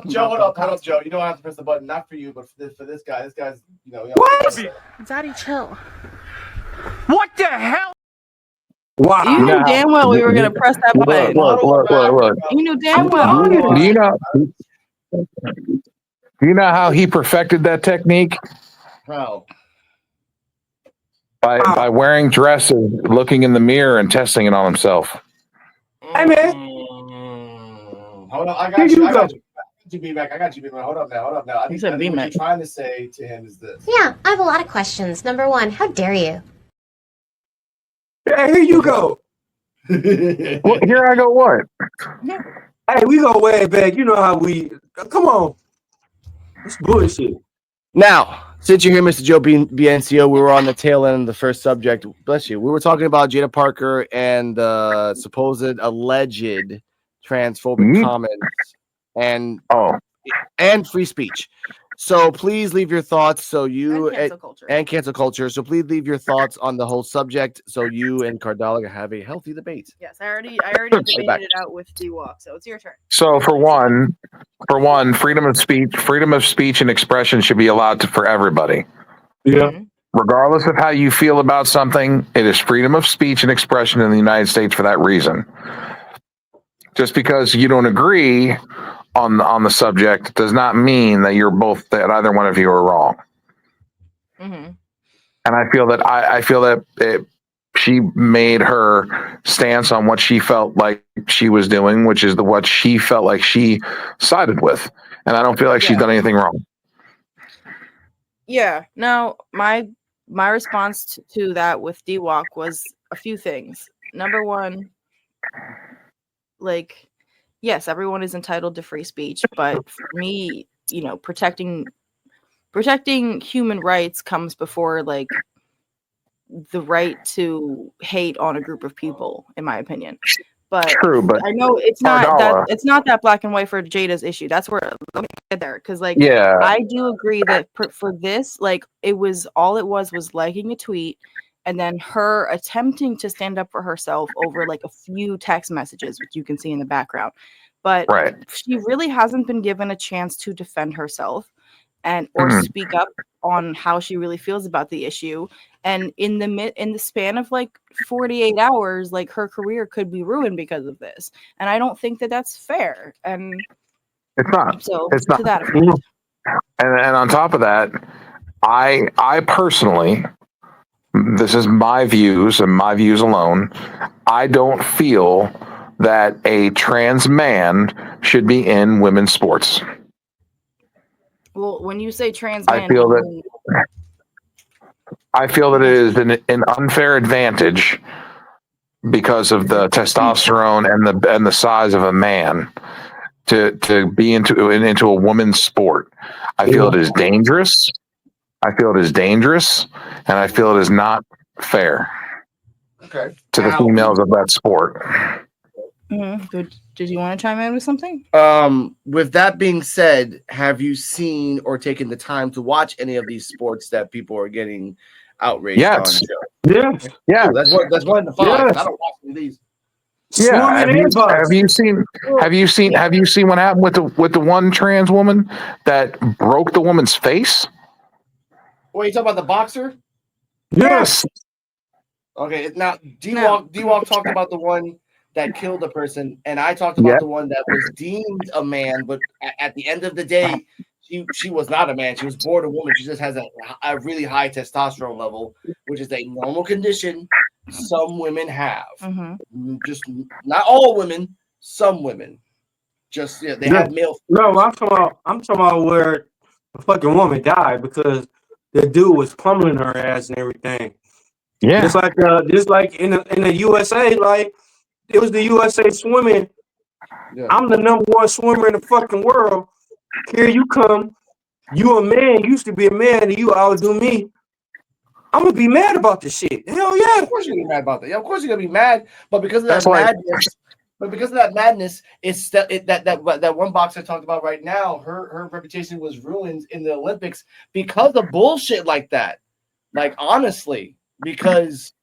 Joe, hold up, Joe. You don't have to press the button. Not for you, but for this guy. This guy's, What? Daddy, chill. What the hell? Wow. You knew damn well we were gonna press that button. Look. You knew damn well. Do you know how he perfected that technique? How? By wearing dresses, looking in the mirror, and testing it on himself. Hey man. Hold on, I got you, B-Mac. Hold up now. I think what you're trying to say to him is this. Yeah, I have a lot of questions. Number one, how dare you? Hey, here you go. Well, here I go. What? Hey, we go way back. You know how we. Come on. It's bullshit. Now, since you're here, Mr. Joe BNCO, we were on the tail end of the first subject. Bless you. We were talking about Jaida Parker and supposed alleged transphobic comments and free speech. So please leave your thoughts. And cancel culture. So please leave your thoughts on the whole subject. So you and Cardala have a healthy debate. Yes, I already debated it out with D-Walk. So it's your turn. So for one, freedom of speech and expression should be allowed for everybody. Yeah. Regardless of how you feel about something, it is freedom of speech and expression in the United States for that reason. Just because you don't agree on the subject does not mean that either one of you are wrong. Mm-hmm. And I feel that she made her stance on what she felt like she was doing, which is what she felt like she sided with. And I don't feel like she's done anything wrong. Yeah. Now, my response to that with D-Walk was a few things. Number one, like, yes, everyone is entitled to free speech, but for me, you know, protecting human rights comes before like the right to hate on a group of people, in my opinion. But True, but I know it's not that black and white for Jada's issue. That's where let me get there, because like I do agree that for this, like it was liking a tweet and then her attempting to stand up for herself over like a few text messages, which you can see in the background. But she really hasn't been given a chance to defend herself or speak up on how she really feels about the issue. And in the span of like 48 hours, like her career could be ruined because of this. And I don't think that that's fair. And it's not. So it's not. To that effect. And on top of that, I personally, this is my views and my views alone, I don't feel that a trans man should be in women's sports. Well, when you say trans man, I feel that it is an unfair advantage because of the testosterone and the size of a man to be into a woman's sport. I feel it is dangerous. And I feel it is not fair. Okay. To the females of that sport. Mm-hmm. Did you want to chime in with something? With that being said, have you seen or taken the time to watch any of these sports that people are getting outraged on? Yes. Yeah. That's one of the five. Yes. I don't watch any of these. Yeah. Have you seen what happened with the one trans woman that broke the woman's face? What, you talking about the boxer? Yes. Okay. Now D-Walk talked about the one that killed a person, and I talked about the one that was deemed a man, but at the end of the day, she was not a man. She was born a woman. She just has a really high testosterone level, which is a normal condition some women have. Mm-hmm. Just not all women, some women. Just they have male. No, I'm talking about where the fucking woman died because the dude was pummeling her ass and everything. Yeah, just like in the USA, like. It was the USA swimming. Yeah. I'm the number one swimmer in the fucking world. Here you come. You a man. You used to be a man, and you outdo me. I'm gonna be mad about this shit. Hell yeah. Of course you're gonna be mad about that. Yeah, of course you're gonna be mad. But because of that madness, it's that one boxer talked about right now. Her reputation was ruined in the Olympics because of bullshit like that. Like honestly, because.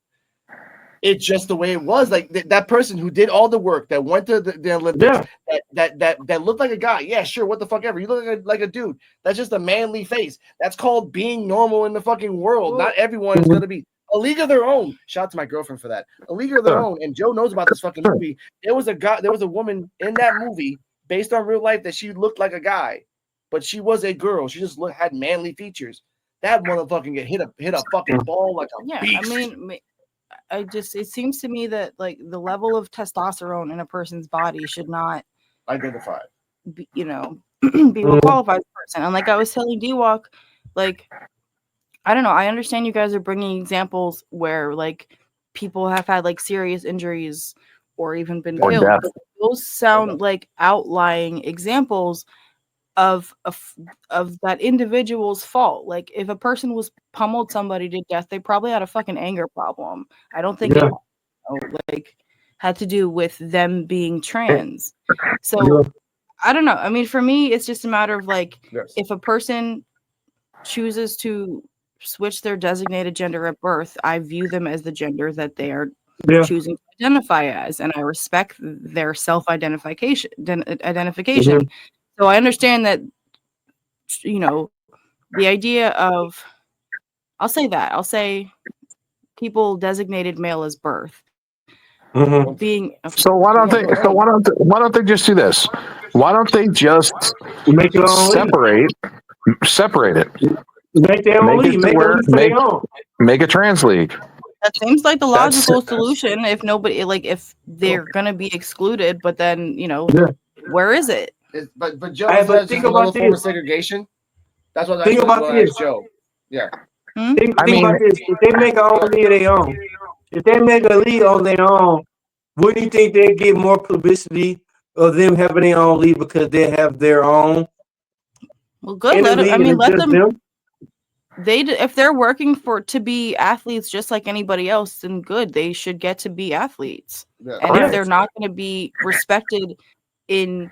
It's just the way it was. Like that person who did all the work that went to the Olympics, that looked like a guy. Yeah, sure. What the fuck ever. You look like a dude. That's just a manly face. That's called being normal in the fucking world. Not everyone is gonna be a league of their own. Shout out to my girlfriend for that. A league of their own. And Joe knows about this fucking movie. There was a woman in that movie based on real life that she looked like a guy, but she was a girl. She just had manly features. That motherfucking get hit a fucking ball like a beast. I mean. It seems to me that like the level of testosterone in a person's body should not identify, be what qualifies a person. And like I was telling D-Walk, like, I don't know. I understand you guys are bringing examples where like people have had like serious injuries or even been killed. But those sound like outlying examples of that individual's fault. Like if a person was pummeled somebody to death, they probably had a fucking anger problem. I don't think it had to do with them being trans. So I don't know. I mean, for me, it's just a matter of like if a person chooses to switch their designated gender at birth, I view them as the gender that they are choosing to identify as, and I respect their self-identification. So I understand that, the idea of, I'll say people designated male as birth. Being so why don't they just do this? Why don't they just make it separate it? Make their own league. Make a trans league. That seems like the That's logical solution. If nobody, like, if they're gonna be excluded, but then yeah. where is it? But Joe, Hey, is but that think just another about form this. of segregation? That's what Think about I this. asked Joe. Yeah. Think I mean, about this. If they make a own league of their own, if they make a league on their own, wouldn't you think they get more publicity of them having their own league because they have their own Well, good. in the Let them. league I and mean, it's let just them. them? If they're working to be athletes just like anybody else, then good. They should get to be athletes. Yeah. And if Correct. they're not going to be respected in,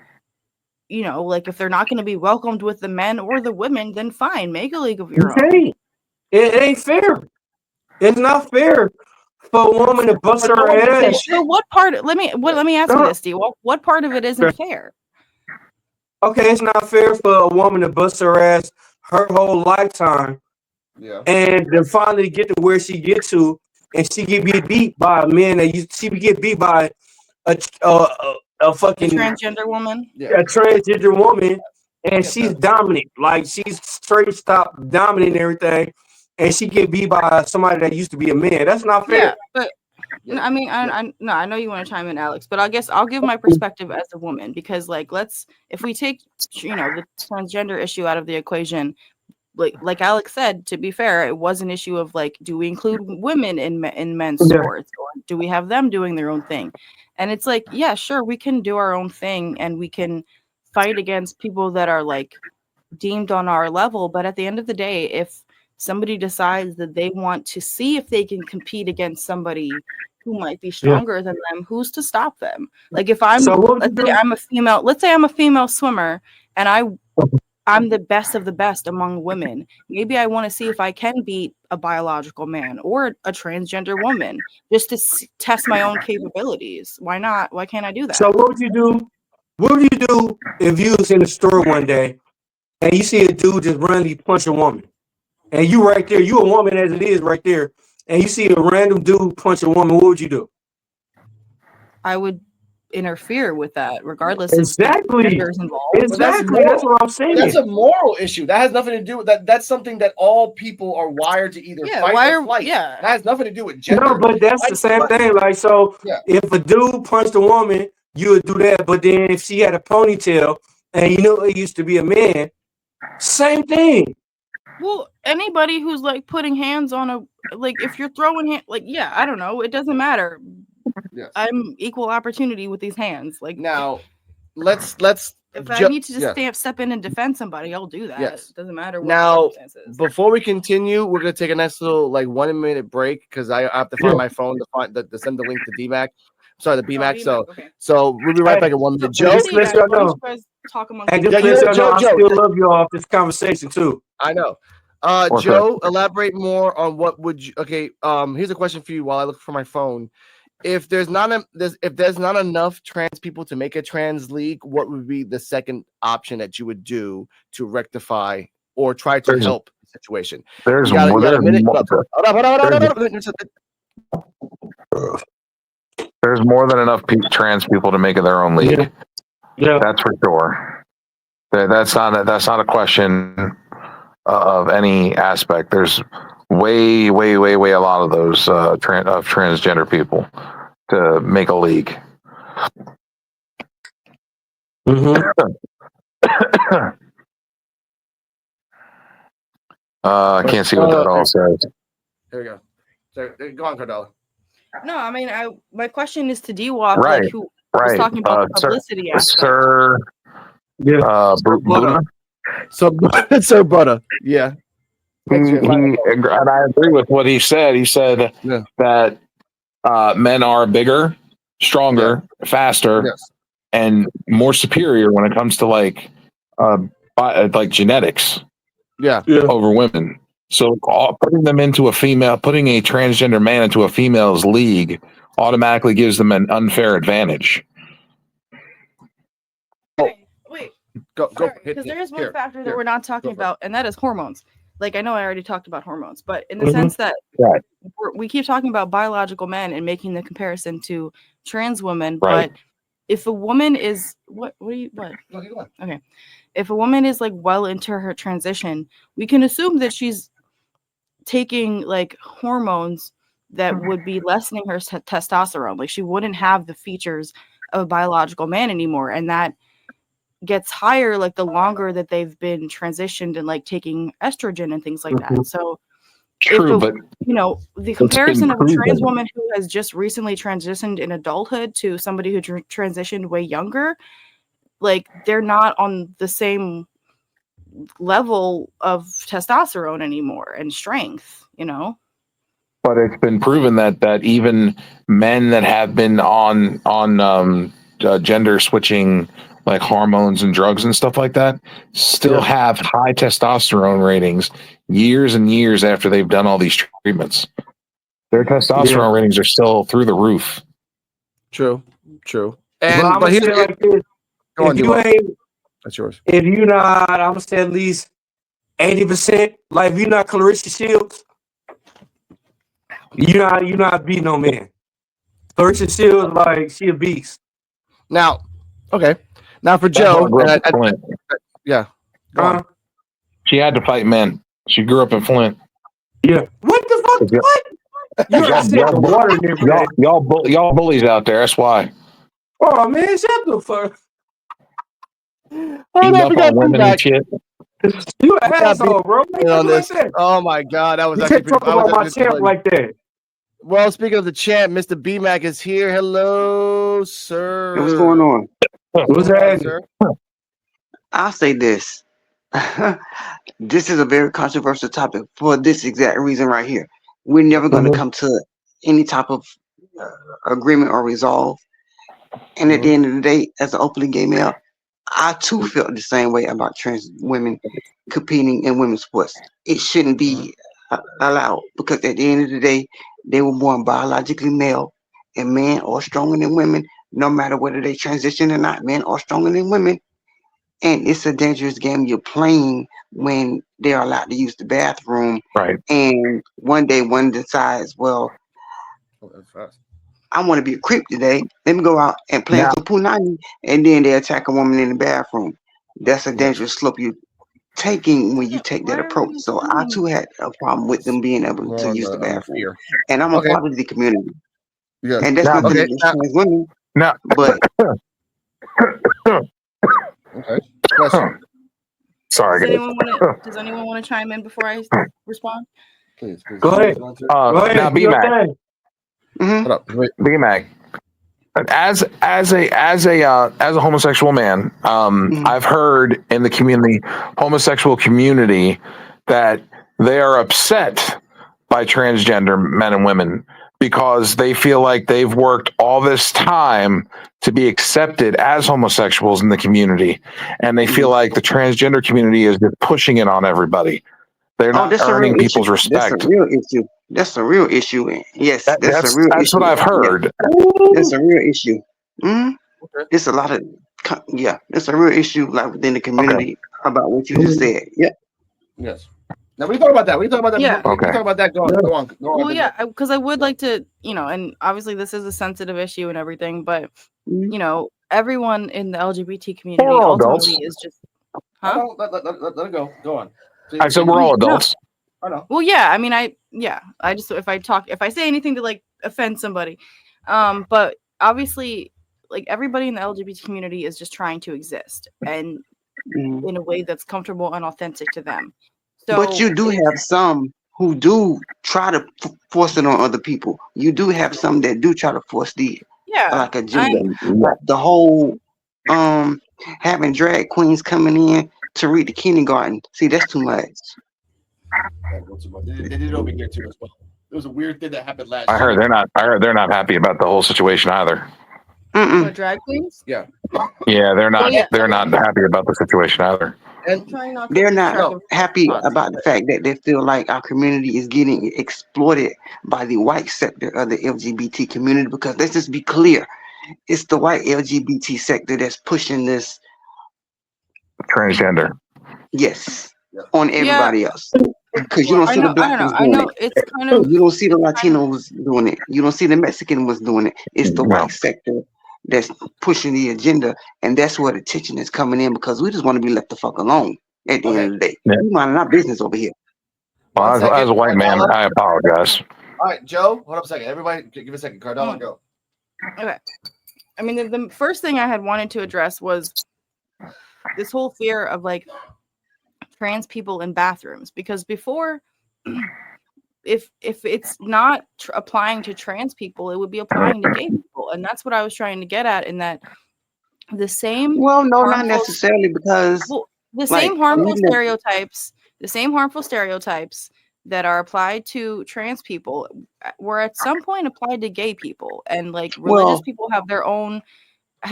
like if they're not going to be welcomed with the men or the women, then fine, make a league of You your own. can't. It ain't fair. It's not fair for a woman to bust But no her one can say ass. So what part? Let me ask you this, Steve. What part of it isn't fair? Okay, it's not fair for a woman to bust her ass her whole lifetime Yeah. and then finally get to where she get to, and she get beat by a man she get beat by a fucking Transgender woman. Yeah. a transgender woman, and she's dominant. Like she's straight stop dominant and everything, and she get beat by somebody that used to be a man. That's not fair. Yeah, but Yeah. I mean, I know you want to chime in, Alex, but I guess I'll give my perspective as a woman because, like, if we take the transgender issue out of the equation, like Alex said, to be fair, it was an issue of like, do we include women in men's Yeah. sports, or do we have them doing their own thing? And it's like, yeah, sure, we can do our own thing and we can fight against people that are like deemed on our level, but at the end of the day, if somebody decides that they want to see if they can compete against somebody who might be stronger than them, who's to stop them? Like if I'm So what would let's you say do? I'm a female, let's say I'm a female swimmer and I'm the best of the best among women. Maybe I want to see if I can beat a biological man or a transgender woman just to test my own capabilities. Why not? Why can't I do that? So what would you do? What would you do if you was in the store one day and you see a dude just randomly punch a woman, and you right there, you a woman as it is right there, and you see a random dude punch a woman? What would you do? I would interfere with that, regardless Exactly. of the genders involved. But that's Exactly. That's what I'm saying. That's a moral issue. That has nothing to do with that. That's something that all people are wired to either fight or flight. Yeah. That has nothing to do with gender. No, but that's the same thing. Like, so if a dude punched a woman, you would do that. But then if she had a ponytail and you know it used to be a man, same thing. Well, anybody who's like putting hands on if you're throwing I don't know, it doesn't matter. Yes. I'm equal opportunity with these hands. Like now, let's. If I need to just step in and defend somebody, I'll do that. Yes. It doesn't matter what Now, the circumstances. before we continue, we're gonna take a nice little 1 minute break because I have to find my phone to send the link to DMAC. Sorry, the BMAC. So we'll be right back in 1 minute. Joe, just let y'all know. Talk amongst And just let y'all know, I Joe, still love you all off this conversation too. I know. Joe, elaborate more on what would you? Okay. Here's a question for you while I look for my phone. If there's not enough trans people to make a trans league, what would be the second option that you would do to rectify or try to help the situation? There's you got a minute. Hold There's more than enough trans people to make it their own league. Yeah, that's for sure. That's not a question of any aspect. There's way a lot of those transgender people to make a league. I can't see what that all says. There we go. So, go on, Cardella. No, I mean, my question is to D-Walk, Right, who was talking about the publicity aspect. Sir, Buddha. Sir Buddha, yeah. And I agree with what he said. He said that men are bigger, stronger, faster, and more superior when it comes to like genetics. Over women. So putting a transgender man into a female's league automatically gives them an unfair advantage. Wait. Go. Because there is one factor that we're not talking about, and that is hormones. Like, I know I already talked about hormones, but in the sense that we keep talking about biological men and making the comparison to trans women, but if a woman is okay. If a woman is like well into her transition, we can assume that she's taking like hormones that would be lessening her testosterone. Like she wouldn't have the features of a biological man anymore, and that gets higher like the longer that they've been transitioned and like taking estrogen and things like that. So True, but the comparison of a trans woman who has just recently transitioned in adulthood to somebody who transitioned way younger, like they're not on the same level of testosterone anymore and strength, But it's been proven that even men that have been on gender switching, like hormones and drugs and stuff like that, still have high testosterone ratings years and years after they've done all these treatments. Their testosterone ratings are still through the roof. True. And but here's like this: if you ain't, that's yours. If you're not, I'm gonna say at least 80%. Like if you're not Clarissa Shields, you're not beating no man. Clarissa Shields, like she a beast. Now, okay. Now for Joe, she had to fight men. She grew up in Flint. Yeah. What the fuck? What? Y'all bullies out there. That's why. Oh man, shut the fuck. Beating up on women and shit. You an asshole, bro. On this. Oh my god, that was you actually can't talk about my champ like that. Well, speaking of the champ, Mr. B-Mac is here. Hello, sir. Hey, what's going on? What's that? I'll say this. This is a very controversial topic for this exact reason right here. We're never going to come to any type of agreement or resolve. And at the end of the day, as an openly gay male, I too felt the same way about trans women competing in women's sports. It shouldn't be allowed because at the end of the day, they were born biologically male, and men are stronger than women, no matter whether they transition or not. Men are stronger than women, and it's a dangerous game you're playing when they're allowed to use the bathroom. Right. And one day, one decides, well, I want to be a creep today. Let me go out and play some punani, and then they attack a woman in the bathroom. That's a dangerous slope you're taking when you take that approach. So I too had a problem with them being able to use the bathroom. And I'm a part of the community. Yeah. And that's nothing against trans women. No. But Sorry. Does anyone want to chime in before I respond? Please. Go ahead. Now, B-Mac. B-Mac. As a homosexual man, I've heard in the homosexual community that they are upset by transgender men and women because they feel like they've worked all this time to be accepted as homosexuals in the community, and they feel like the transgender community is just pushing it on everybody. They're not earning people's respect. That's a real issue. That's a real issue. Yes, that's a real issue. That's what I've heard. Yeah. That's a real issue. It's a lot of it's a real issue like within the community about what you just said. Yeah. Yes. Now we talk about that. Yeah. Okay. We talk about that. Go on. Well, yeah, because I would like to, and obviously this is a sensitive issue and everything, but everyone in the LGBT community ultimately is just. Let it go. Go on. I said we're all adults. I know. Well, yeah. I mean, I just if I say anything to like offend somebody, but obviously, like everybody in the LGBT community is just trying to exist and in a way that's comfortable and authentic to them. So, but you do have some who do try to force it on other people. You do have some that do try to force the like agenda. The whole having drag queens coming in to read the kindergarten. See, that's too much. They did it over here too as well. It was a weird thing that happened last year. I heard they're not happy about the whole situation either. Drag queens? Yeah. Yeah, they're not. They're not happy about the situation either. And they're not happy about the fact that they feel like our community is getting exploited by the white sector of the LGBT community. Because let's just be clear, it's the white LGBT sector that's pushing this transgender. Yes, on everybody else. Because you don't see the black ones doing it. It's kind of, you don't see the Latinos doing it. You don't see the Mexican ones doing it. It's the white sector that's pushing the agenda, and that's where the tension is coming in because we just want to be left the fuck alone at the end of the day. We minding our business over here. Well, as a white man, I apologize. All right, Joe, hold up a second. Everybody, give a second. Cardella, go. Okay. I mean, the first thing I had wanted to address was this whole fear of like trans people in bathrooms, because before, if it's not applying to trans people, it would be applying to gay people, and that's what I was trying to get at. In that the same Well, no, not harmful, necessarily because well, the like same harmful we never, stereotypes that are applied to trans people were at some point applied to gay people, and like religious well, people have their own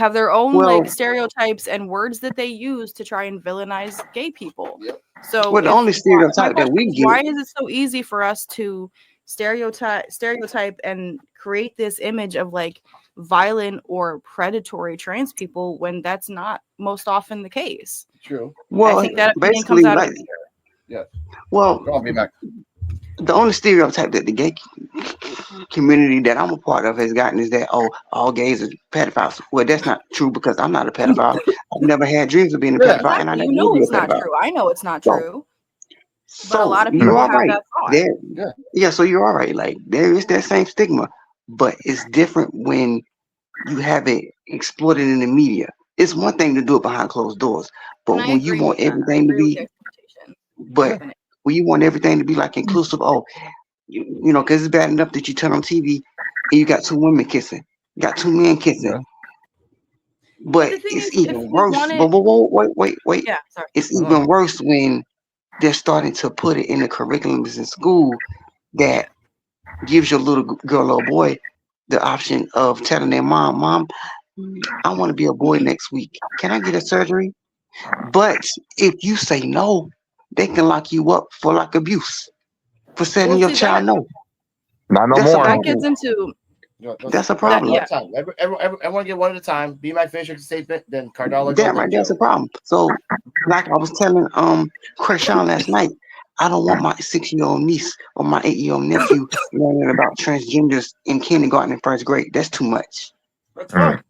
like well, stereotypes and words that they use to try and villainize gay people. Yep. So well, the only my stereotype that question we is, get, why is it so easy for us to stereotype and create this image of like violent or predatory trans people when that's not most often the case? True. I well, think that opinion basically, comes out of like, fear. Yeah. well, Go on, be back. the only stereotype that the gay community that I'm a part of has gotten is that, oh, all gays are pedophiles. Well, that's not true because I'm not a pedophile. I've never had dreams of being a Yeah. pedophile, and I Exactly. never You will know be a it's not pedophile. true. I know it's not So, true, but a so lot of you people are have right. that thought. There, Yeah. yeah. So you're all right. Like there is that same stigma, but it's different when you have it exploited in the media. It's one thing to do it behind closed doors, but And I when you agree want with that. I everything to agree with be, the expectation. but when you want everything to be like inclusive, oh, you know, because it's bad enough that you turn on TV and you got two women kissing, you got two men kissing, Yeah. But but the thing it's is, if even we worse. want But it, wait. yeah, sorry. It's Uh-huh. even worse when they're starting to put it in the curriculums in school that gives your little girl or boy the option of telling their mom, I want to be a boy next week. Can I get a surgery? But if you say no, they can lock you up for like abuse for Well, telling your see, child no. Not no That's a more. that problem. gets into That's a that. problem. Yeah, Everyone get one at a time. Be my finish your statement, then Cardella go, Damn then right, that's Joe. a problem. So, like I was telling Krishan last night, I don't want my 6-year-old niece or my 8-year-old nephew learning about transgenders in kindergarten and first grade. That's too much. That's fine.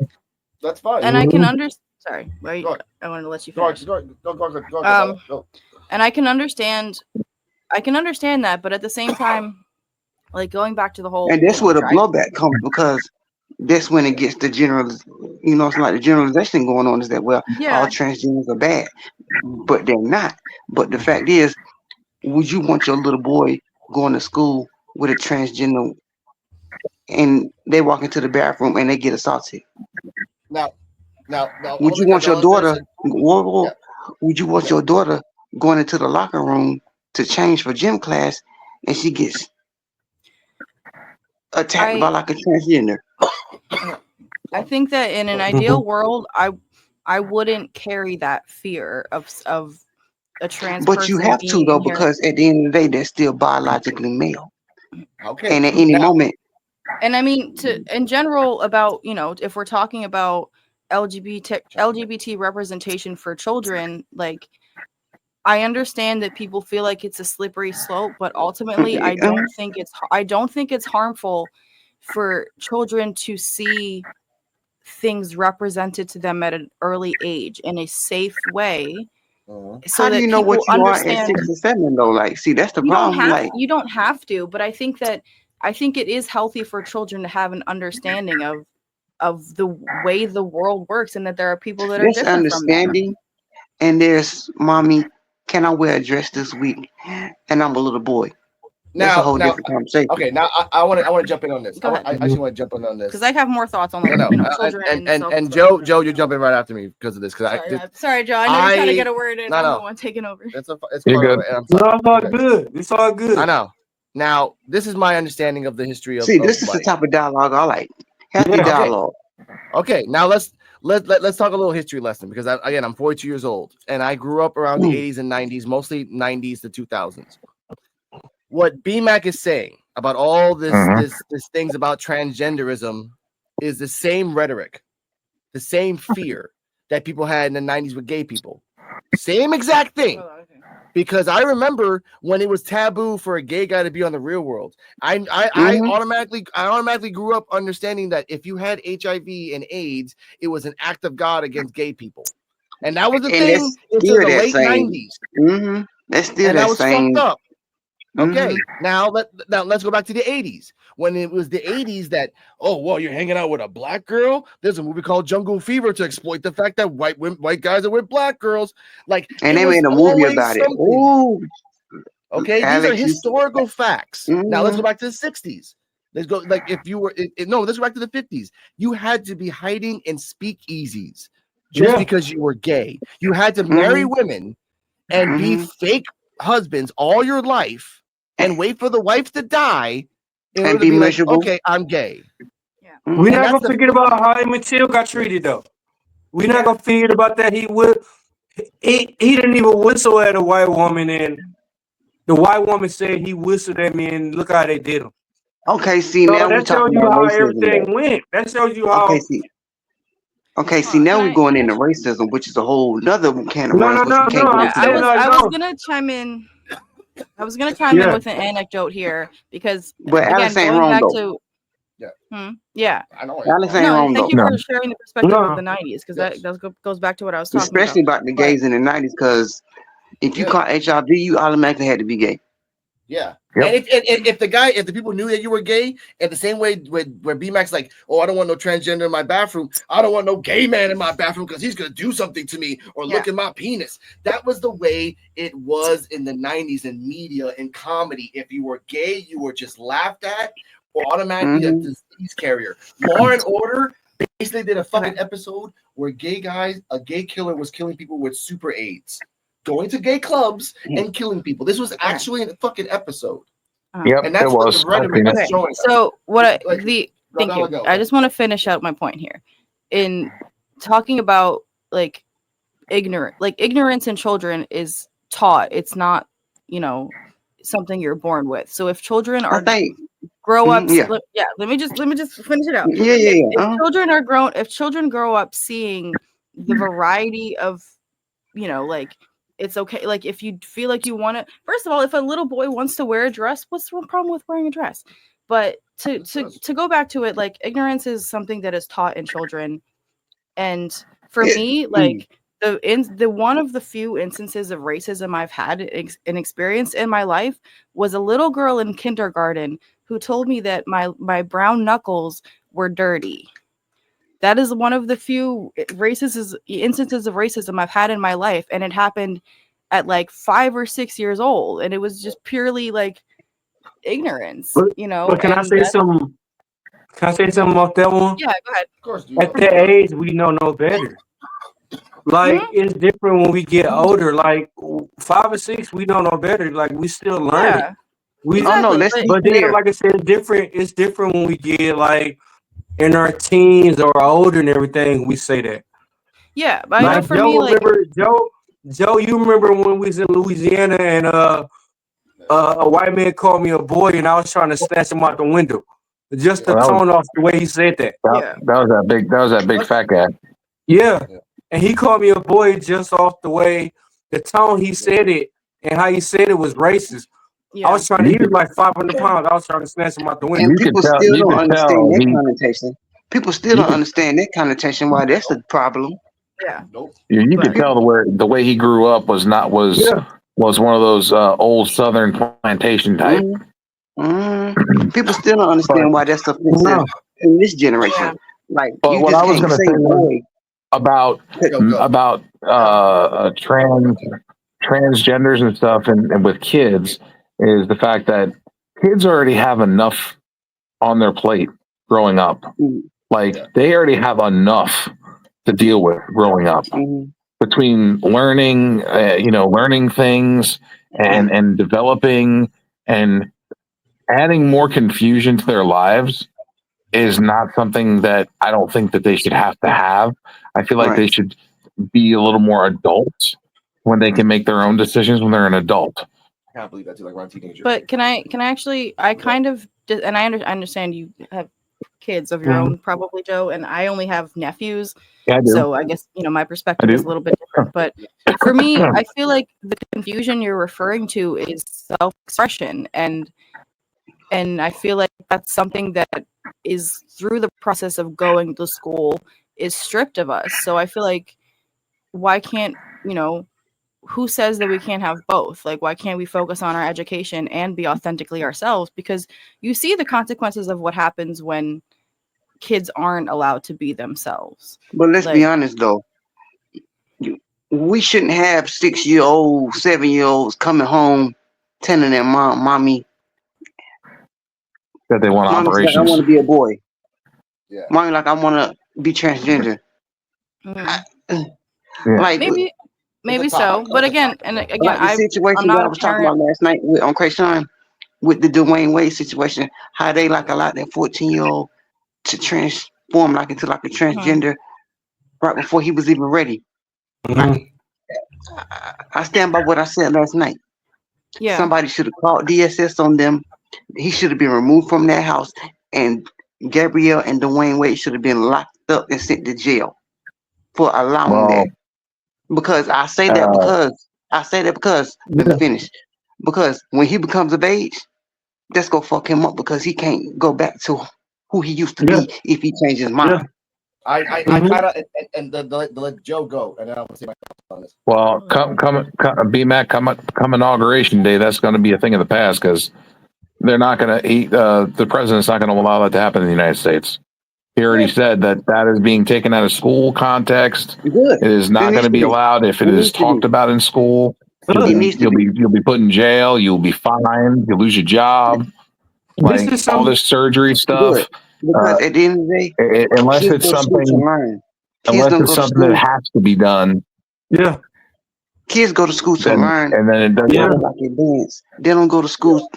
That's fine. and I can understand. Sorry, wait, Go on. I wanted to let you Go on, finish. go, Um, go. and I can understand that, but at the same time, like going back to the whole, And that's where the blowback comes because that's when it gets the general, you know, it's like the generalization going on is that, well, all transgenders are bad, but they're not. But the fact is, would you want your little boy going to school with a transgender and they walk into the bathroom and they get assaulted? Now, Would you want your daughter? Would you want your daughter going into the locker room to change for gym class and she gets attacked by like a transgender? I think that in an ideal world, I wouldn't carry that fear of a trans But you person have being to though, inherent. because at the end of the day, they're still biologically male. Okay. And at any moment, And I mean, in general, about, you know, if we're talking about LGBT representation for children, like, I understand that people feel like it's a slippery slope, but ultimately, I don't think it's harmful for children to see things represented to them at an early age in a safe way, so how do that you know what people you are at understand. 6 or 7 though? Like, see, that's the You don't problem. Like, have to, but I think it is healthy for children to have an understanding of the way the world works, and that there are people that are there's different from them. understanding, and there's mommy. Can I wear a dress this week? And I'm a little boy. That's a whole different conversation. Okay, now I want to jump in on this. Go ahead. I actually want to jump in on this because I have more thoughts on, like, No, you know, children and Joe, you're jumping right after me because of this. Because sorry, Joe. I know you're trying to get a word in. No, I'm no. the one taking over. It's You're part of good. it, and I'm No, sorry. it's all good. It's all good. I know. Now, this is my understanding of the history of. See, this is the type of dialogue I like. Healthy dialogue. Okay, now let's talk a little history lesson because I'm 42 years old and I grew up around the 80s and 90s, mostly 90s to 2000s. What BMAC is saying about all this things about transgenderism is the same rhetoric, the same fear that people had in the 90s with gay people. Same exact thing. Because I remember when it was taboo for a gay guy to be on the Real World. I automatically grew up understanding that if you had HIV and AIDS, it was an act of God against gay people. And that was the thing until the late 90s. That's still and that was fucked up. Okay, now let's go back to the 80s. When it was the 80s that, oh, well, you're hanging out with a black girl. There's a movie called Jungle Fever to exploit the fact that white guys are with black girls. Like, And it they was made a movie always about it. something. Ooh, Okay, Alex, these are historical facts. Now let's go Mhm. back to the 60s. Let's go, like, if you were no, let's go back to the 50s. You had to be hiding in speakeasies just Yeah. because you were gay. You had to marry women and be fake husbands all your life and wait for the wife to die in And order to be be like, miserable. okay, I'm gay. We're And not that's gonna the forget about how Emmett Till got treated though. We're not gonna forget about that. He didn't even whistle at a white woman, and the white woman said he whistled at me, and look how they did him. Okay, see, So now we're that shows talking you about how racism. everything Though. went. That shows you Okay, how. see, now we're going into racism, which is a whole nother can of No, worms, no, which no, we can't no. go I'm into saying now. like I was no. gonna chime in. I was gonna chime in Yeah. with an anecdote here because But again, Alex ain't going wrong back though. to Yeah. yeah. I know. Alex ain't No, wrong thank though. you No. for sharing the perspective of No. the 90s because Yes. that goes back to what I was talking Especially about. about the But gays in the 90s, because if you Yeah. caught HIV, you automatically had to be gay. Yeah. Yep. And if the people knew that you were gay, in the same way where B-Max like, oh, I don't want no transgender in my bathroom. I don't want no gay man in my bathroom because he's gonna do something to me or look at my penis. That was the way it was in the 90s in media and comedy. If you were gay, you were just laughed at or automatically a disease carrier. Law and Order basically did a fucking episode where a gay killer was killing people with super AIDS. Going to gay clubs and killing people. This was actually a fucking episode. Yep, And that's it what was. the rhetoric is showing us. So what Like, thank you. go. I just want to finish out my point here. In talking about like ignorance in children is taught. It's not, something you're born with. So if children are grow up let me just finish it out. If children grow up seeing the variety of, like it's okay, like if you feel like you want to, first of all, if a little boy wants to wear a dress, what's the problem with wearing a dress? But to go back to it, like ignorance is something that is taught in children. And for me, like the one of the few instances of racism I've had an experience in my life was a little girl in kindergarten who told me that my brown knuckles were dirty. That is one of the few instances of racism I've had in my life, and it happened at like 5 or 6 years old, and it was just purely like ignorance, But can I and say something? Can I say something off that one? yeah, go ahead. Of course, dude. At that age, we know no better. Like it's different when we get older. Like 5 or 6, we don't know better. Like we still learning. Yeah, We exactly. let's be but then, clear. like I said, it's different. It's different when we get like in our teens or older and everything. We say that. Yeah, but I know Like for Joe, me, like remember Joe? You remember when we was in Louisiana and a white man called me a boy and I was trying to snatch him out the window. Just the Well, tone off the way he said that. yeah. that was that big fat guy. Yeah. And he called me a boy just off the way, the tone he said it and how he said it was racist. Yeah. I was trying to, he was like 500 pounds. I was trying to snatch him out the window. And people still don't understand that he- connotation. People still don't understand that connotation. Why that's the problem. Yeah. You could tell the way he grew up was one of those old Southern plantation type. People still don't understand why that's offensive in this generation. Like But you what just I was can't going to say say boy. about transgenders and stuff and with kids is the fact that kids already have enough on their plate growing up. Like they already have enough to deal with growing up between learning, learning things and developing and adding more confusion to their lives is not something that I don't think that they should have to have. I feel like they should be a little more adult when they can make their own decisions when they're an adult. I can't believe that too, like around teenagers. But can I actually? I kind of and I understand you have kids of your own, probably, Joe, and I only have nephews. Yeah, I do. So I guess my perspective is a little bit different. But for me, I feel like the confusion you're referring to is self-expression, and I feel like that's something that is through the process of going to school is stripped of us. So I feel like why can't who says that we can't have both? Like, why can't we focus on our education and be authentically ourselves? Because you see the consequences of what happens when kids aren't allowed to be themselves. But let's be Like, honest though, we shouldn't have 6-year-olds, 7-year-olds coming home telling their mommy, that they want mommy's like, I operations. want to be a boy. Yeah. Mommy like, I want to be transgender. mm, Like, maybe so. But again, like the I'm situation that not I a was talking parent. about last night on Krayshawn with the Dwayne Wade situation, how they like allowed that 14-year-old to transform like into like a transgender right before he was even ready. Mhm. I stand by what I said last night. Yeah. Somebody should have called DSS on them. He should have been removed from that house, and Gabrielle and Dwayne Wade should have been locked up and sent to jail for allowing Well, that. Because I say uh, that because let me Yeah. finish. Because when he becomes of age, that's gonna fuck him up because he can't go back to who he used to Yeah. be if he changes his Yeah. mind. I Mhm. kind of and let Joe go, and then I'll say my thoughts on this. well, come BMAC, come inauguration day. That's going to be a thing of the past because they're not going to. The president's not going to allow that to happen in the United States. He already said that is being taken out of school context. Good. It is It not going needs to to be be. allowed if it It is needs to talked be. about in school. Good. It needs to be. You'll be put in jail. You'll be fined. You'll lose your job. This Like is all some. this surgery stuff. Good. Because at the end of the day, Unless kids it's go to school to something, learn. Kids don't go to something that school. has to be done, Yeah. Kids go to school to then learn and then it doesn't. Yeah. how to like advance. They don't go to school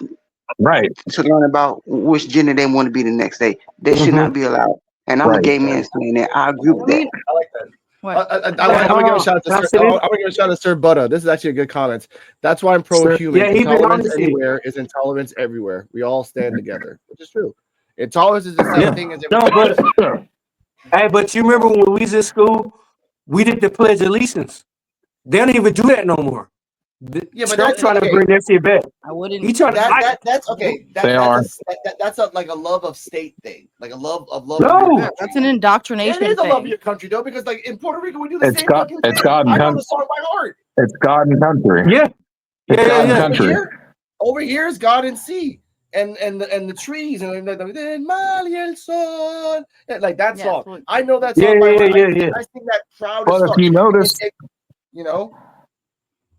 Right. to learn about which gender they want to be the next day. That should Mhm. not be allowed. And I'm a Right. gay man saying that. I agree with that. I like that. What? I'm gonna give a shout out to Can I Sir. say I'm this? gonna give a shout out to Sir Butter. This is actually a good comment. That's why I'm Sir, pro-human. yeah, he been on Intolerance this shit. anywhere is intolerance everywhere. We all stand together, which is true. Intolerance is the same Yeah. thing as No, everything but else. hey, but you remember when we was in school, we did the Pledge of Allegiance. They don't even do that no more. Yeah, but Trump that's trying to okay. bring that shit back. I wouldn't. He trying to like That's okay. They are. That's a like a love of state thing, like a love of your no. Yeah, country. that's an It indoctrination is a love of thing. your country though, because like in Puerto Rico we do the It's same God. fucking It's thing. God and I know the country. song by heart. It's God and country. Yeah. It's Yeah, God and yeah. country. Over here is God and sea, and the trees, and the mal y el sol, like that Yeah, song. well, I know that Yeah, song by heart. yeah. I sing that proud Well, as if fuck. you notice, You know,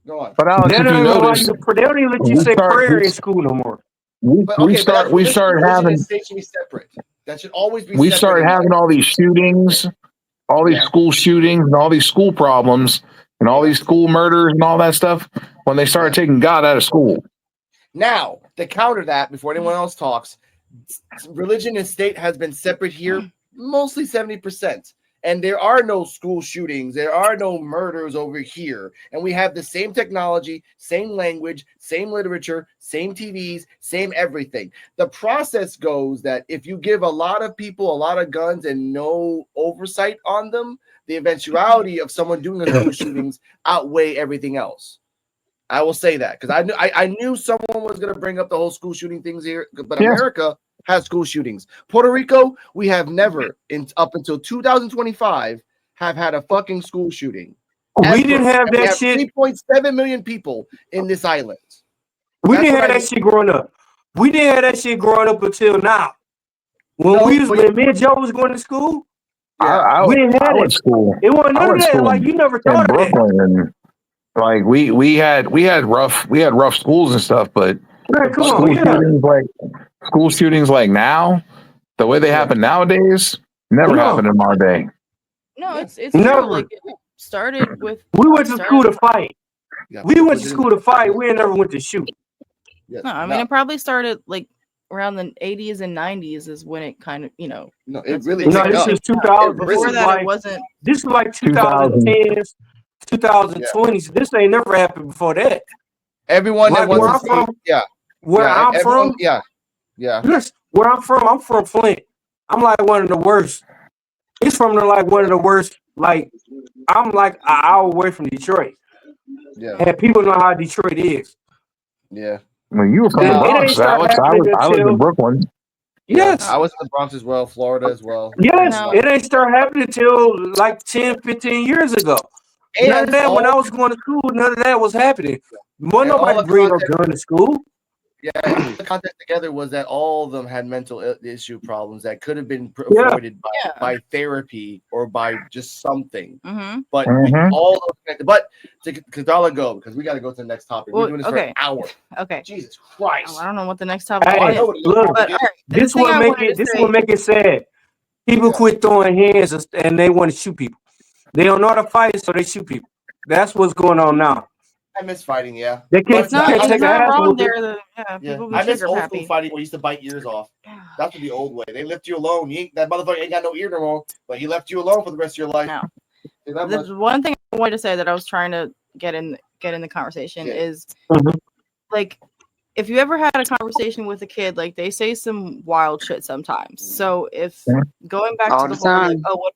go on. but Alex, They if don't you even allow notice, you to, they don't even let you say prayer in school no more. But okay, but that's we religion. started Religion having and state should be separate. That should always be. we separate started in having life. all these shootings, all these Yeah. school shootings, and all these school problems, and all these school murders and all that stuff when they started taking God out of school. Now, to counter that, before anyone else talks, religion and state has been separate here mostly 70%. And there are no school shootings, there are no murders over here. And we have the same technology, same language, same literature, same TVs, same everything. The process goes that if you give a lot of people a lot of guns and no oversight on them, the eventuality of someone doing a school shootings outweigh everything else. I will say that because I knew someone was going to bring up the whole school shooting things here, but Yes. America has school shootings. Puerto Rico, we have never, up until 2025, have had a fucking school shooting. We didn't have And we that have shit. 3.7 million people in this island. We That's didn't what have I that shit growing up. We didn't have that shit growing up until now. When No, when me and Joe was going to school, Yeah. we didn't have I went it. to school. It wasn't I none of went to that. school Like you never in thought of that. Brooklyn, and like we had rough schools and stuff, but Man, come on, school shootings like now, the way they happen nowadays, never No. happened in our day. No, it's Never. true. Like it started with. We went to school to fight. Yeah, We went to school to fight. We never went to shoot. Yes. No, I mean it probably started like around the 80s and 90s is when it kind of no, it that's really when No, they picked this up. is 2000. It This before is that like it wasn't. this is like 2000. 2010s, 2020s. This ain't never happened before that. Everyone Like that where wants I'm to see, from, yeah, where I'm everyone, from, yeah. listen, where I'm from Flint. I'm like one of the worst. It's from one of the worst. Like I'm like an hour away from Detroit. Yeah. And people know how Detroit is. Yeah. When you were from the It ain't Bronx, start Alex, happening I lived in until Brooklyn. yes. I was in the Bronx as well, Florida as well. Yes, No. it ain't start happening until like 10, 15 years ago. None of that when I was going to school. None of that was happening. Wasn't nobody bring no gun to school. Yeah, and the context together was that all of them had mental issue problems that could have been avoided by therapy or by just something. Mm-hmm. But we all those connected. But to Kadala go, because we got to go to the next topic. We're doing this for an hour. Okay. Jesus Christ. Oh, I don't know what the next topic Hey, is. look, But, all right, this will make it. This will make it sad. People quit throwing hands and they want to shoot people. They don't know how to fight, so they shoot people. That's what's going on now. I miss fighting, yeah. They can't, it's not wrong there. People I miss old happy. school fighting where you used to bite ears off. That's the old way. They left you alone. That motherfucker ain't got no ear no more, but he left you alone for the rest of your life. No. There's one thing I wanted to say that I was trying to get in the conversation is like if you ever had a conversation with a kid, like they say some wild shit sometimes. So if going back to the whole like,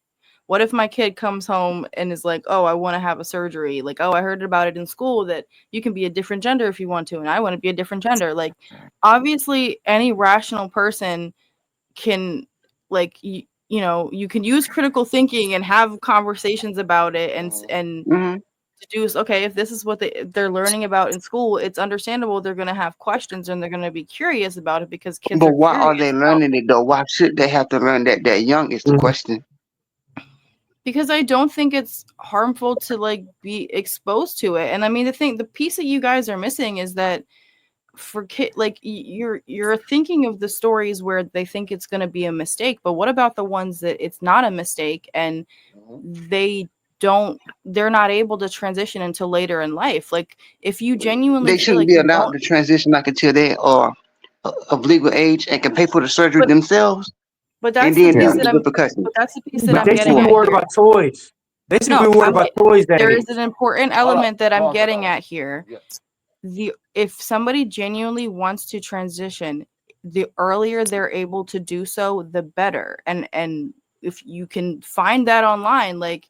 what if my kid comes home and is like, oh, I want to have a surgery? Like, oh, I heard about it in school that you can be a different gender if you want to, and I want to be a different gender. Like, obviously, any rational person can, like, you you can use critical thinking and have conversations about it and deduce, okay, if this is what they're learning about in school, it's understandable they're going to have questions and they're going to be curious about it because kids But why are they learning it, though? Why should they have to learn that young is the question. Because I don't think it's harmful to like be exposed to it. And I mean, the piece that you guys are missing is that for kid, like you're thinking of the stories where they think it's going to be a mistake, but what about the ones that it's not a mistake and they're not able to transition until later in life? Like if you genuinely they shouldn't be allowed to transition like until they are of legal age and can pay for the surgery themselves. But that's the piece that I'm getting at. Worried about toys. They should be worried about toys. There is an important element that I'm getting at here. If somebody genuinely wants to transition, the earlier they're able to do so, the better. And if you can find that online, like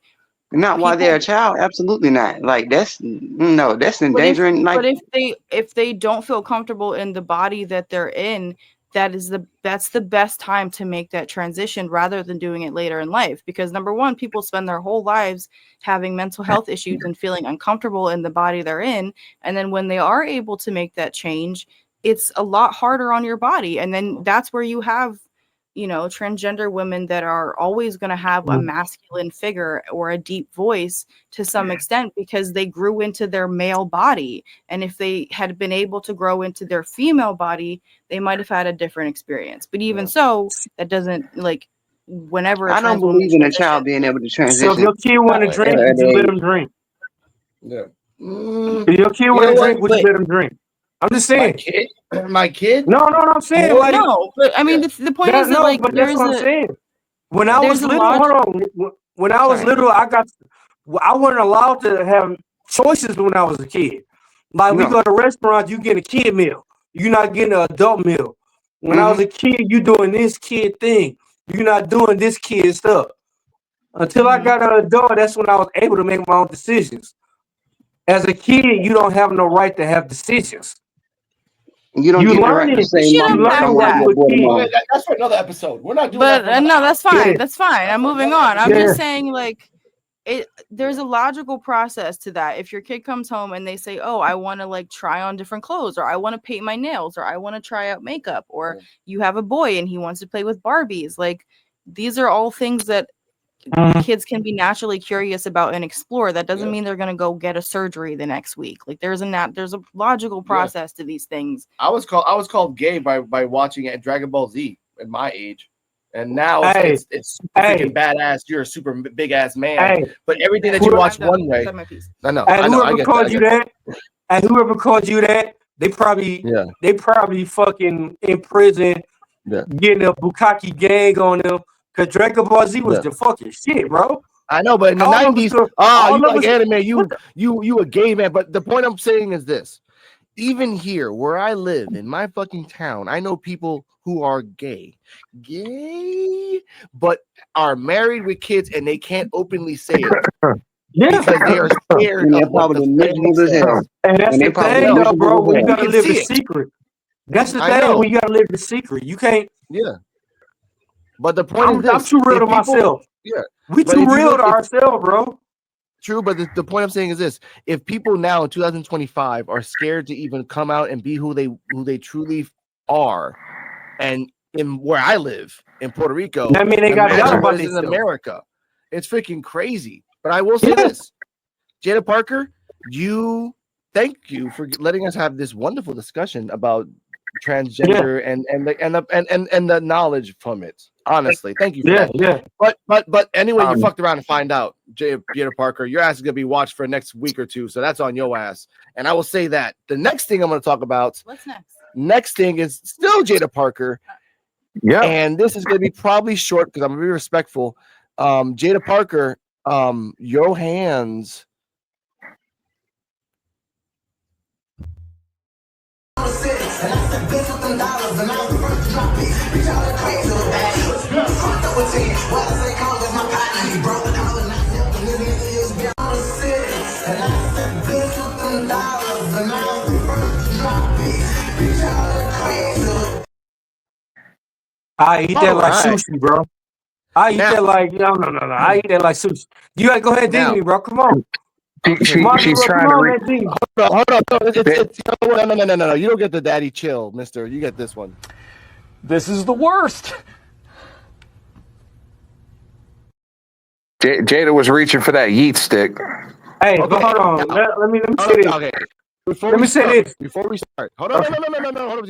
not while they're a child, absolutely not. Like that's endangering. But if they don't feel comfortable in the body that they're in, that's the best time to make that transition rather than doing it later in life. Because number one, people spend their whole lives having mental health issues and feeling uncomfortable in the body they're in. And then when they are able to make that change, it's a lot harder on your body. And then that's where you have, transgender women that are always going to have a masculine figure or a deep voice to some extent because they grew into their male body. And if they had been able to grow into their female body, they might have had a different experience. But even so, that doesn't whenever I don't believe in a child being able to transition. So if your kid want to drink, you let them drink. Yeah. If your kid want to drink, would you let them drink? I'm just saying. My kid? No, I'm saying no. But I mean, the point is that but that's what I'm saying. When I was little, when I was little, I wasn't allowed to have choices when I was a kid. Like we go to restaurants, you get a kid meal. You're not getting an adult meal. When I was a kid, you doing this kid thing. You're not doing this kid stuff. Until I got an adult, that's when I was able to make my own decisions. As a kid, you don't have no right to have decisions. You don't get the right to say that's for another episode. We're not doing that. But no, that's fine. Yeah. That's fine. I'm moving on. I'm just saying, there's a logical process to that. If your kid comes home and they say, oh, I want to try on different clothes, or I want to paint my nails, or I want to try out makeup, or you have a boy and he wants to play with Barbies, these are all things that kids can be naturally curious about and explore. That doesn't mean they're going to go get a surgery the next week. There's a logical process to these things. I was called gay by watching it at Dragon Ball Z at my age. And now it's super freaking badass. You're a super big ass man. But everything that you watch one way. I know. Whoever called you that, they probably fucking in prison getting a Bukkake gang on them. Because Dragon Ball Z was the fucking shit, bro. I know, but in the 90s, you like anime, you a gay man. But the point I'm saying is this. Even here, where I live, in my fucking town, I know people who are gay, but are married with kids, and they can't openly say it. Because they are scared of what the family says. And that's the thing, though, bro. We gotta live the secret. That's the thing. We gotta live the secret. You can't. Yeah. But the point is this. I'm too real to myself. Yeah. We too real to ourselves, bro. true, but the point I'm saying is this: if people now in 2025 are scared to even come out and be who they truly are, and in where I live in Puerto Rico, I mean, they got doubt imagine about what is in themselves. America. It's freaking crazy. But I will say this, Jaida Parker, thank you for letting us have this wonderful discussion about transgender and the knowledge from it. Honestly, thank you for that. Yeah. But anyway, you fucked around and find out, Jaida Parker. Your ass is gonna be watched for the next week or two, so that's on your ass. And I will say that the next thing I'm gonna talk about. What's next? Next thing is still Jaida Parker. Yeah. And this is gonna be probably short because I'm gonna be respectful. Jaida Parker, your hands. I eat that like Alright. sushi, bro. I eat that like no. I eat that like sushi. You gotta go ahead and dig Now- me, bro. Come on. She's Come on, trying come to on, reach. that dig. Hold on. No. You don't get the daddy chill, mister. You get this one. This is the worst. Jaida was reaching for that yeet stick. Hey, Okay, but hold on. now- Let me say this. Okay. Let me say this. Before we start. Hold on. No. Hold on.